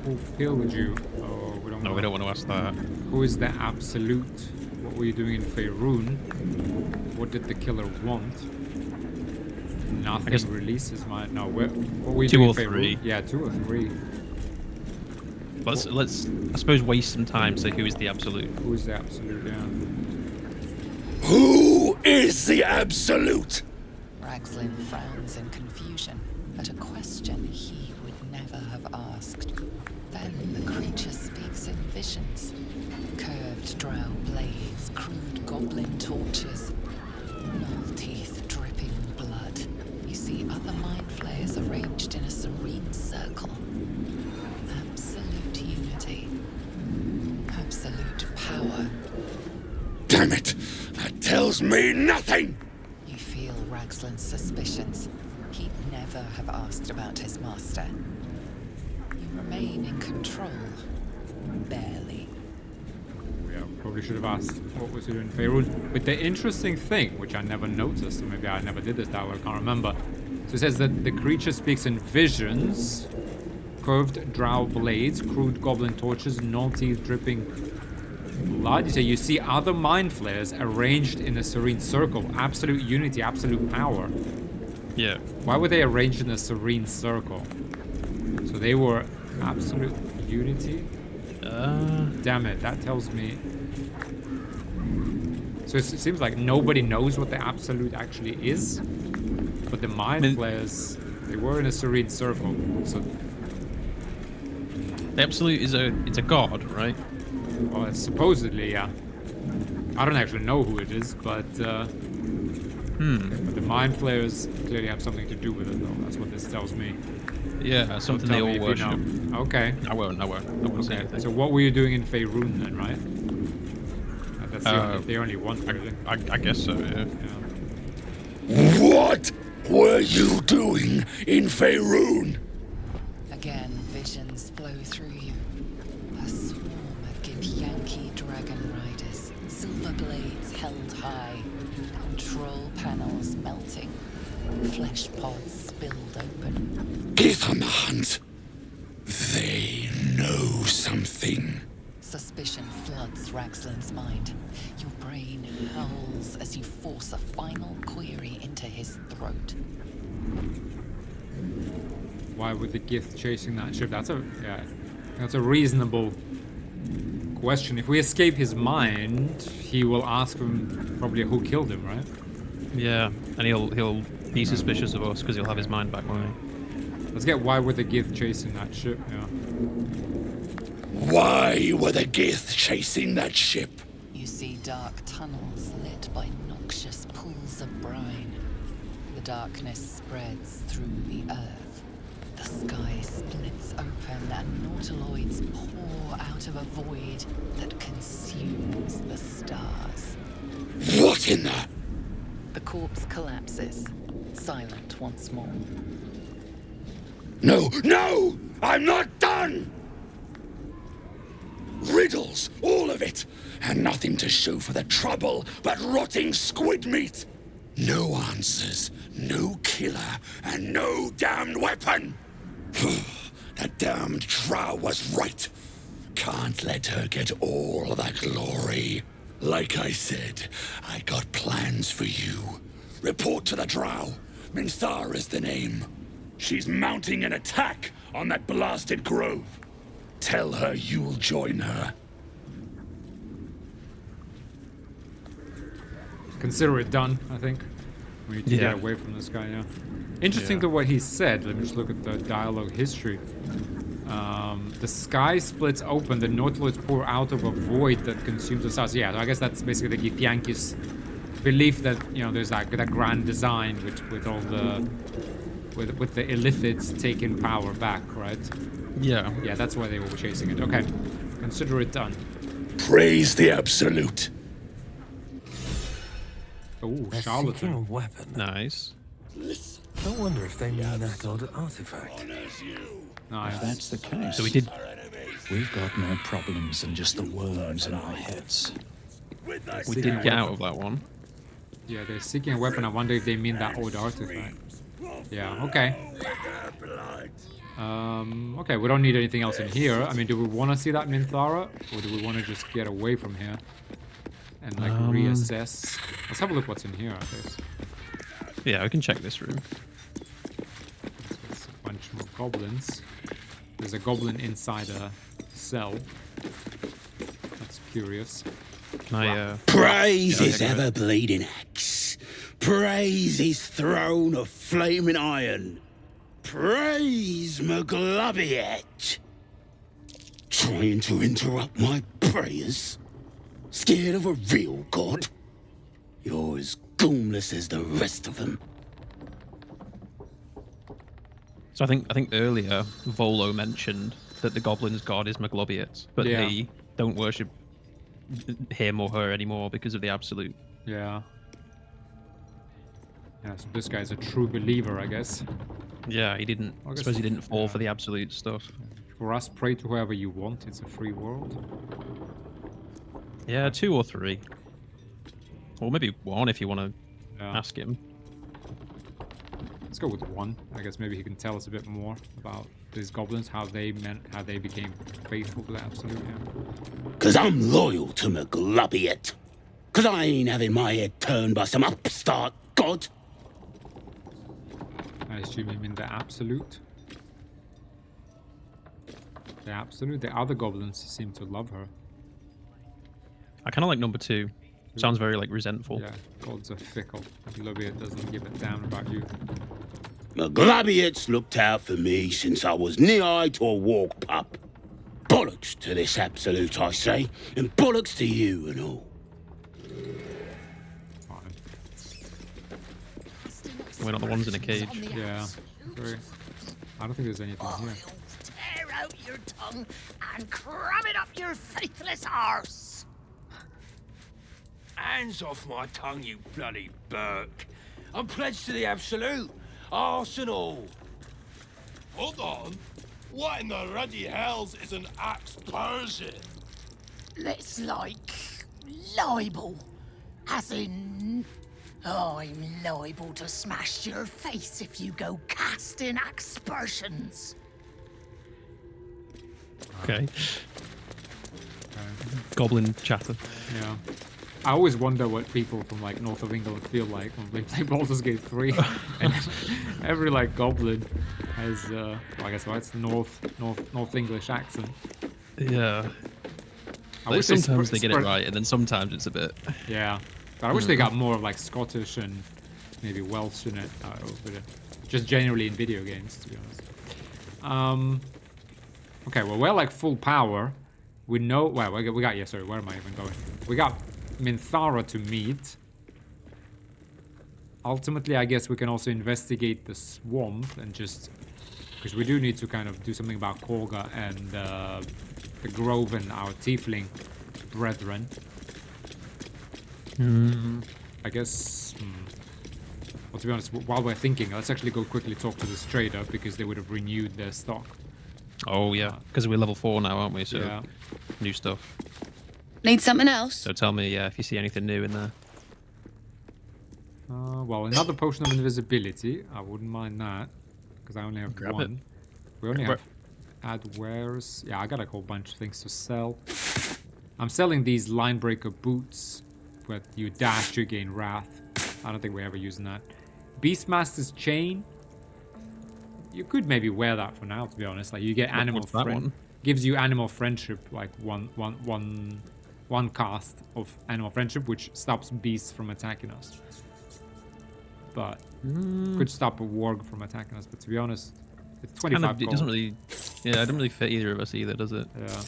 Who killed you? Oh, we don't No, know. we don't want to ask that. Who is the Absolute? What were you doing in Faerun? What did the killer want? Nothing guess- releases my... No, what were you 2 doing or in Faerun? 3. Yeah, 2 or 3. Let's I suppose waste some time. Say who is the absolute. Who is the Absolute? Yeah. Who is the Absolute? Ragslin frowns in confusion at a question he would never have asked. Then the creature speaks in visions. Curved drow blades, crude goblin torches, null teeth dripping blood. You see other mind flayers arranged in a serene circle. Absolute unity. Absolute power. Damn it! That tells me nothing! You feel Ragslin's suspicions. He'd never have asked about his master. You remain in control. Barely. Yeah, probably should have asked what was he doing in Faerun. But the interesting thing, which I never noticed, or maybe I never did this that way, I can't remember. So it says that the creature speaks in visions, curved drow blades, crude goblin torches, null teeth dripping blood. You say you see other mind flayers arranged in a serene circle. Absolute unity, absolute power. Yeah. Why were they arranged in a serene circle? So they were absolute unity? Damn it, that tells me... So it seems like nobody knows what the absolute actually is. But the mind flayers, they were in a serene circle. So, The absolute is it's a god, right? well, it's supposedly, yeah. I don't actually know who it is, but... But the mind flayers clearly have something to do with it, though. That's what this tells me. Yeah, something Tell they me all if you worship. know. Okay. I won't say Okay. anything. So what were you doing in Faerun then, right? That's the only one, really. I guess so, yeah. Yeah. What were you doing in Faerun? Again, visions flow through you. A swarm of Githyanki dragon riders, silver blades held high, control panels melting, flesh pods spilled open. Get on the hunt. They know something. Suspicion floods Ragslin's mind. Your brain howls as you force a final query into his throat. Why would the Gith chasing that ship? That's a reasonable question. If we escape his mind, he will ask him probably who killed him, right? Yeah, and he'll be suspicious of us because he'll have his mind back, won't he? Let's get why were the Gith chasing that ship? Yeah. Why were the Gith chasing that ship? You see dark tunnels lit by noxious pools of brine. The darkness spreads through the earth. The sky splits open and nautiloids pour out of a void that consumes the stars. What in the... The corpse collapses, silent once more. No, no! I'm not done! Riddles, all of it, and nothing to show for the trouble but rotting squid meat. No answers, no killer, and no damned weapon. That damned Drow was right. Can't let her get all of that glory. Like I said, I got plans for you. Report to the Drow. Minthara's the name. She's mounting an attack on that blasted grove. Tell her you'll join her. Consider it done, I think. We need to get away from this guy, yeah. Interesting to what he said. Let me just look at the dialogue history. The sky splits open, the Nautilus pour out of a void that consumes the stars. Yeah, so I guess that's basically the Githyanki's belief that, you know, there's that grand design with all the with the illithids taking power back, right? Yeah. Yeah, that's why they were chasing it. Okay. Consider it done. Praise the Absolute. Oh, Seeking a charlatan. weapon. Nice. I wonder if they mean that odd artifact. Nice. If that's the case, So we did. we've got more problems than just the worms in our heads. We did get out of that one. Yeah, they're seeking a weapon. I wonder if they mean that old artifact. Yeah, okay. Okay, we don't need anything else in here. I mean, do we want to see that Minthara? Or do we want to just get away from here? And, like, reassess? Let's have a look what's in here, I guess. Yeah, we can check this room. There's a bunch more goblins. There's a goblin inside a cell. That's curious. Can I, Praise Yeah, his yeah, go ahead. ever-bleeding axe. Praise his throne of flaming iron. Praise Maglobiet. Trying to interrupt my prayers? Scared of a real god? You're as goomless as the rest of them. So I think earlier Volo mentioned that the goblin's god is Maglobiet, but Yeah. they don't worship him or her anymore because of the absolute. Yeah. Yeah, so this guy's a true believer, I guess. Yeah, he didn't. I I guess- suppose he didn't fall yeah. for the absolute stuff. For us, pray to whoever you want. It's a free world. Yeah, 2 or 3, or maybe 1 if you want to Yeah. ask him. Let's go with 1. I guess maybe he can tell us a bit more about these goblins, how they became faithful to the absolute. Yeah. 'Cause I'm loyal to Maglobiet. 'Cause I ain't having my head turned by some upstart god. I assume you mean the absolute. The absolute. The other goblins seem to love her. I kind of like number 2. Sounds very like resentful. Yeah, gods are fickle. Maglobiet doesn't give a damn about you. Maglobiet's looked out for me since I was knee-high to a walk pup. Bollocks to this absolute, I say, and bollocks to you and all. Fine. We're not the ones in a cage. Yeah. Very. I don't think there's anything here. Tear out your tongue and cram it up your faithless arse. Hands off my tongue, you bloody Burke. I'm pledged to the absolute. Arse and all. Hold on. What in the ruddy hells is an axe Persian? It's like libel. As in, I'm liable to smash your face if you go casting aspersions. Okay. Goblin chatter. Yeah. I always wonder what people from like north of England feel like when they play Baldur's Gate 3. And every like goblin has well, I guess it's North English accent. Yeah. I Like, wish they sometimes they get it spread- right, and then sometimes it's a bit. Yeah. But I wish they got more of like Scottish and maybe Welsh in it. Just generally in video games, to be honest. Okay, well, we're like full power. We know. Well, we got. Yeah, sorry. Where am I even going? We got Minthara to meet. Ultimately, I guess we can also investigate the swamp and just because we do need to kind of do something about Korga and the grove and our Tiefling brethren. I guess. Well, to be honest, while we're thinking, let's actually go quickly talk to this trader because they would have renewed their stock. Oh yeah, because we're level 4 now, aren't we? So Yeah. new stuff. Need something else? So tell me, yeah, if you see anything new in there. Well, another potion of invisibility. I wouldn't mind that. Because I only have Grab one. it. We only have add wares. Yeah, I got a whole bunch of things to sell. I'm selling these line breaker boots. But you dash, you gain wrath. I don't think we're ever using that. Beastmaster's chain. You could maybe wear that for now, to be honest. Like you get animal friend. Gives you animal friendship, like one cast of animal friendship, which stops beasts from attacking us. But could stop a warg from attacking us. But to be honest, it's 25 it doesn't really, yeah, it doesn't really fit either of us either, does it? Yeah.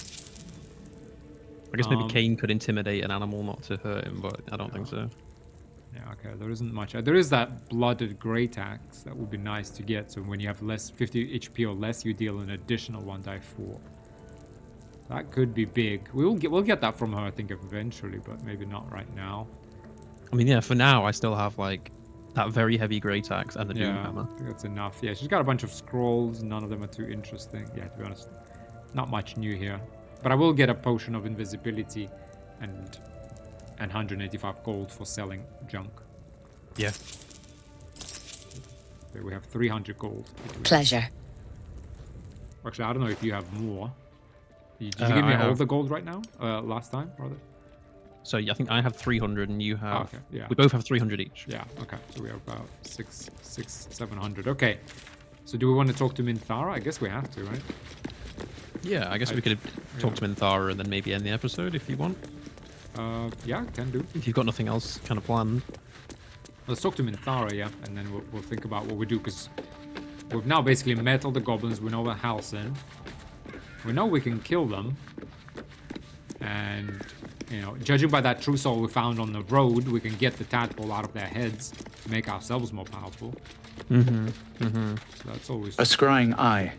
I guess maybe Cain could intimidate an animal not to hurt him, but I don't think so. Yeah, okay, there isn't much. There is that blooded great axe that would be nice to get. So when you have less 50 HP or less, you deal an additional 1d4. That could be big. We'll get that from her, I think, eventually, but maybe not right now. I mean, yeah, for now, I still have like that very heavy great axe and the Doom Hammer. I think that's enough. Yeah, she's got a bunch of scrolls. None of them are too interesting. Yeah, to be honest, not much new here. But I will get a potion of invisibility and 185 gold for selling junk. Yeah. Okay, we have 300 gold. Pleasure. Actually, I don't know if you have more. Did you give me all the gold right now? Last time, rather? So I think I have 300 and you have... okay, yeah. We both have 300 each. Yeah, okay. So we have about 700. Okay. So do we want to talk to Minthara? I guess we have to, right? Yeah, I guess we could talk to Minthara and then maybe end the episode if you want. Yeah, can do. If you've got nothing else kind of planned. Let's talk to Minthara, yeah, and then we'll think about what we do, because we've now basically met all the goblins. We know where Halsin. We know we can kill them. And, you know, judging by that true soul we found on the road, we can get the tadpole out of their heads to make ourselves more powerful. So that's always... A scrying eye.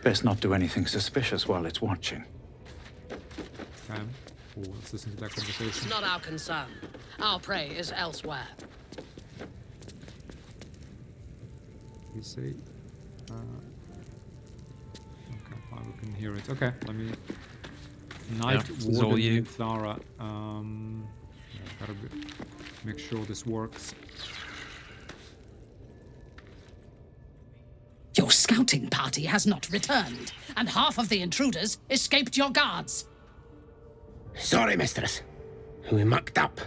Best not do anything suspicious while it's watching. Okay. Oh, let's listen to that conversation. It's not our concern. Our prey is elsewhere. You see? Okay, fine, we can hear it. Okay, let me... Night Warden Minthara. Gotta make sure this works. Your scouting party has not returned, and half of the intruders escaped your guards. Sorry, mistress. We mucked up.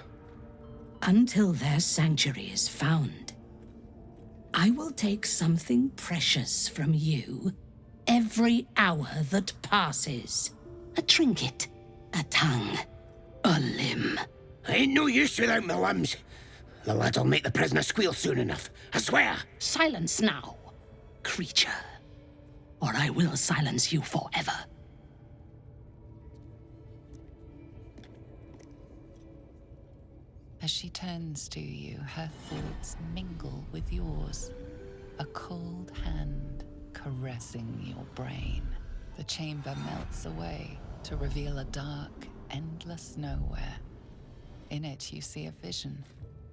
Until their sanctuary is found, I will take something precious from you every hour that passes. A trinket, a tongue, a limb. Ain't no use without my limbs. The lad'll make the prisoner squeal soon enough, I swear. Silence now, creature, or I will silence you forever. As she turns to you, her thoughts mingle with yours. A cold hand caressing your brain. The chamber melts away to reveal a dark, endless nowhere. In it, you see a vision.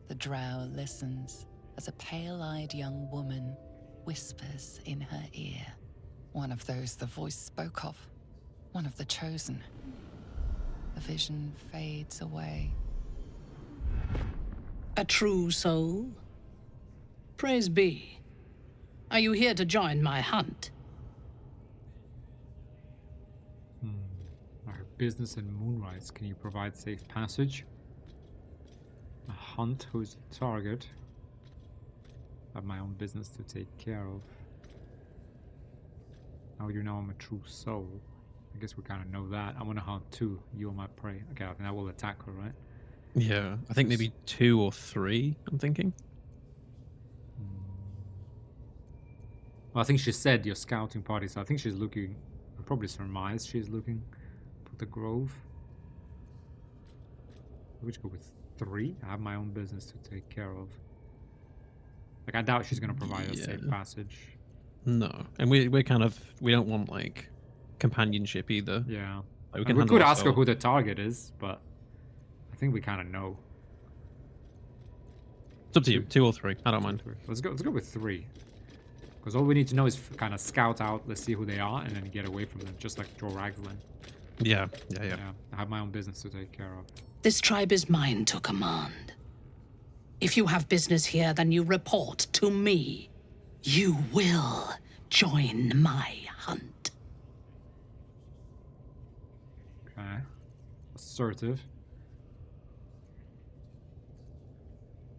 The drow listens as a pale-eyed young woman whispers in her ear. One of those the voice spoke of. One of the chosen. The vision fades away. A true soul? Praise be. Are you here to join my hunt? Our business and moonrise. Can you provide safe passage? A hunt. Who's the target? I have my own business to take care of. How do you know I'm a true soul? I guess we kind of know that. I want to hunt too. You are my prey. Okay, I think I will attack her, right? Yeah, I think maybe 2 or 3, I'm thinking. Well, I think she said your scouting party, so I think she's looking, I probably surmise she's looking for the grove. Which go with 3? I have my own business to take care of. Like, I doubt she's going to provide a safe passage. No, and we're kind of, we don't want, like, companionship either. Yeah. Like, we could ask her who the target is, but I think we kind of know. It's up to you, 2 or 3, I don't mind. Let's go with 3. Because all we need to know is kind of scout out, let's see who they are, and then get away from them, just like Joe Raglan. Yeah. I have my own business to take care of. This tribe is mine to command. If you have business here, then you report to me. You will join my hunt. Okay. Assertive.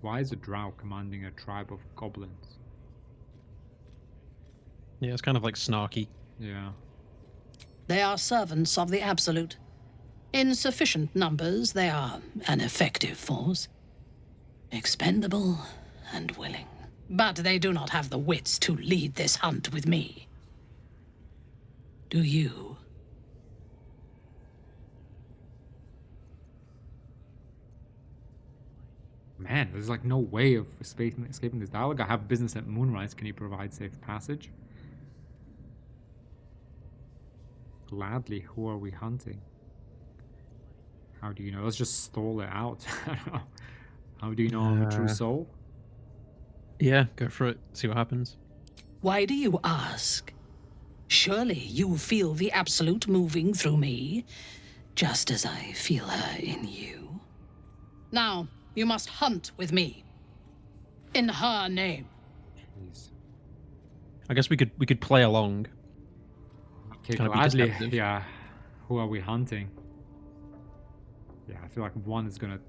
Why is a drow commanding a tribe of goblins? Yeah, it's kind of like snarky. Yeah. They are servants of the Absolute. In sufficient numbers, they are an effective force. Expendable and willing. But they do not have the wits to lead this hunt with me. Do you? Man, there's like no way of escaping this dialogue. I have business at Moonrise. Can you provide safe passage? Gladly, who are we hunting? How do you know? Let's just stall it out. I don't know. How do you know I'm a true soul? Yeah, go for it. See what happens. Why do you ask? Surely you feel the Absolute moving through me, just as I feel her in you. Now, you must hunt with me. In her name. Jeez. I guess we could play along. Okay, Kind of be gladly. deceptive. Yeah. Who are we hunting? Yeah, I feel like one is gonna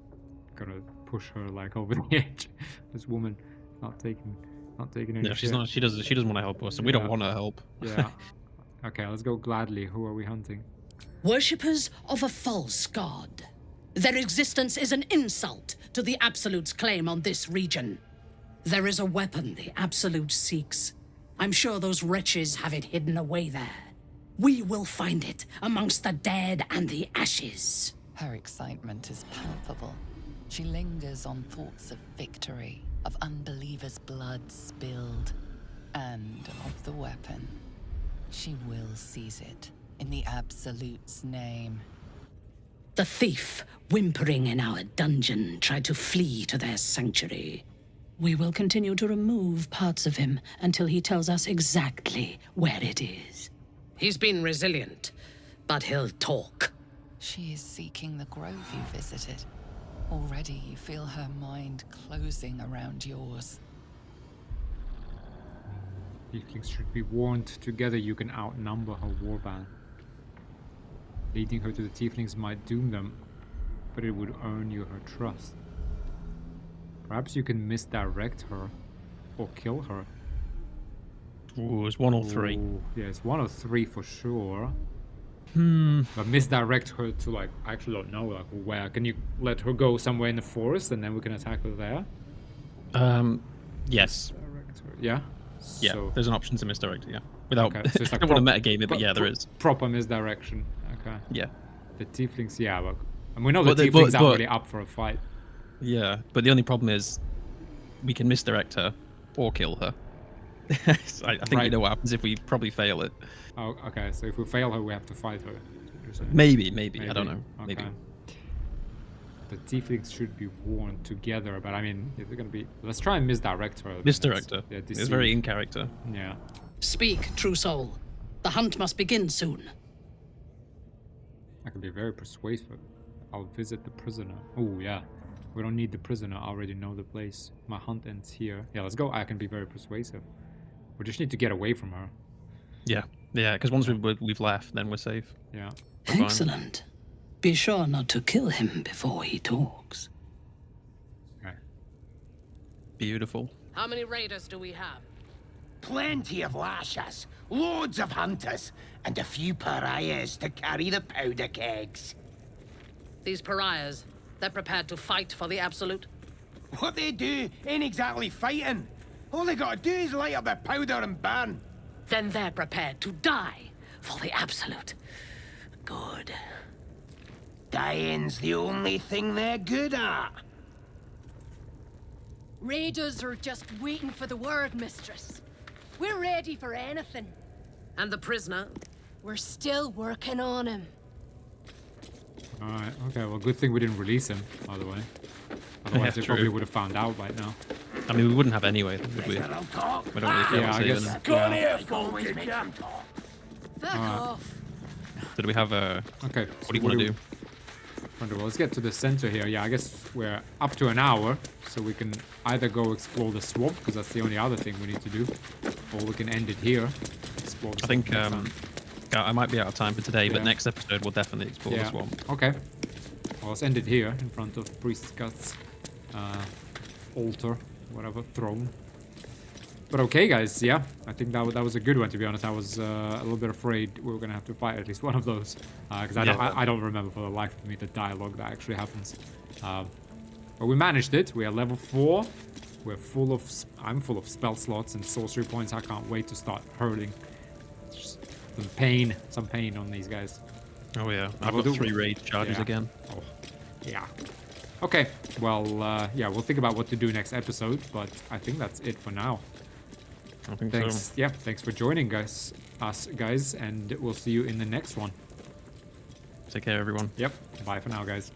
push her like over the edge. This woman not taking any Yeah, she's shit. not. She doesn't want to help us, and we don't want her help. Yeah. Okay, let's go gladly. Who are we hunting? Worshippers of a false god. Their existence is an insult to the Absolute's claim on this region. There is a weapon the Absolute seeks. I'm sure those wretches have it hidden away there. We will find it amongst the dead and the ashes. Her excitement is palpable. She lingers on thoughts of victory, of unbelievers' blood spilled, and of the weapon. She will seize it, in the Absolute's name. The thief, whimpering in our dungeon, tried to flee to their sanctuary. We will continue to remove parts of him until he tells us exactly where it is. He's been resilient, but he'll talk. She is seeking the grove you visited. Already you feel her mind closing around yours. Tieflings should be warned. Together you can outnumber her warband. Leading her to the Tieflings might doom them, but it would earn you her trust. Perhaps you can misdirect her, or kill her. Ooh, it's 1 or 3. Ooh, yeah, it's 1 or 3 for sure. But misdirect her to, like, I actually don't know, like, where? Can you let her go somewhere in the forest and then we can attack her there? Yes. Misdirect her. Yeah? Yeah, So, there's an option to misdirect it, yeah. Without, okay, so it's I like don't want to metagame it, but yeah, there is. Proper misdirection. Okay. Yeah. The Tieflings, yeah, but and we know But the the- Tieflings but- aren't really up for a fight. Yeah, but the only problem is we can misdirect her or kill her. So I think we Right. know what happens if we probably fail it. Oh, okay, so if we fail her, we have to fight her. Is what you're saying. Maybe. I don't know. Okay. Maybe. The Tieflings should be warned together, but I mean, if they're gonna be, let's try and misdirect her. Misdirect her. Yeah, It's very in character. Yeah. Speak, true soul. The hunt must begin soon. I can be very persuasive. I'll visit the prisoner. Oh, yeah. We don't need the prisoner. I already know the place. My hunt ends here. Yeah, let's go. I can be very persuasive. We just need to get away from her. Yeah, because once we've left, then we're safe. Yeah. We're fine. Excellent. Be sure not to kill him before he talks. Okay. Beautiful. How many raiders do we have? Plenty of lashes, loads of hunters, and a few pariahs to carry the powder kegs. These pariahs, they're prepared to fight for the Absolute? What they do ain't exactly fighting. All they gotta do is light up their powder and burn. Then they're prepared to die for the Absolute. Good. Dying's the only thing they're good at. Raiders are just waiting for the word, mistress. We're ready for anything. And the prisoner? We're still working on him. Alright, okay, well, good thing we didn't release him, by the way. Otherwise, they True. probably would have found out by now. I mean, we wouldn't have anyway, would we? We don't really care Yeah, what I to guess. say then. Go on Yeah. here, Baldur. Fuck off. So do we have a... Okay. What do you want to do? Wonderful. Let's get to the center here. Yeah, I guess we're up to an hour, so we can either go explore the swamp, because that's the only other thing we need to do, or we can end it here. Explore the I think swamp. I might be out of time for today, but Yeah. next episode we'll definitely explore the swamp. Okay. Well, let's end it here in front of Priest Scott's altar, whatever, throne. But okay, guys, yeah, I think that was a good one, to be honest. I was a little bit afraid we were going to have to fight at least one of those, because I don't remember for the life of me the dialogue that actually happens. But we managed it. We are level 4. We're full of... I'm full of spell slots and sorcery points. I can't wait to start hurling some pain on these guys. Oh yeah, I've got 3 rage charges again. Oh, yeah. Okay, well, yeah, we'll think about what to do next episode, but I think that's it for now. I think thanks. so. Yeah, thanks for joining us, and we'll see you in the next one. Take care, everyone. Yep. Bye for now, guys.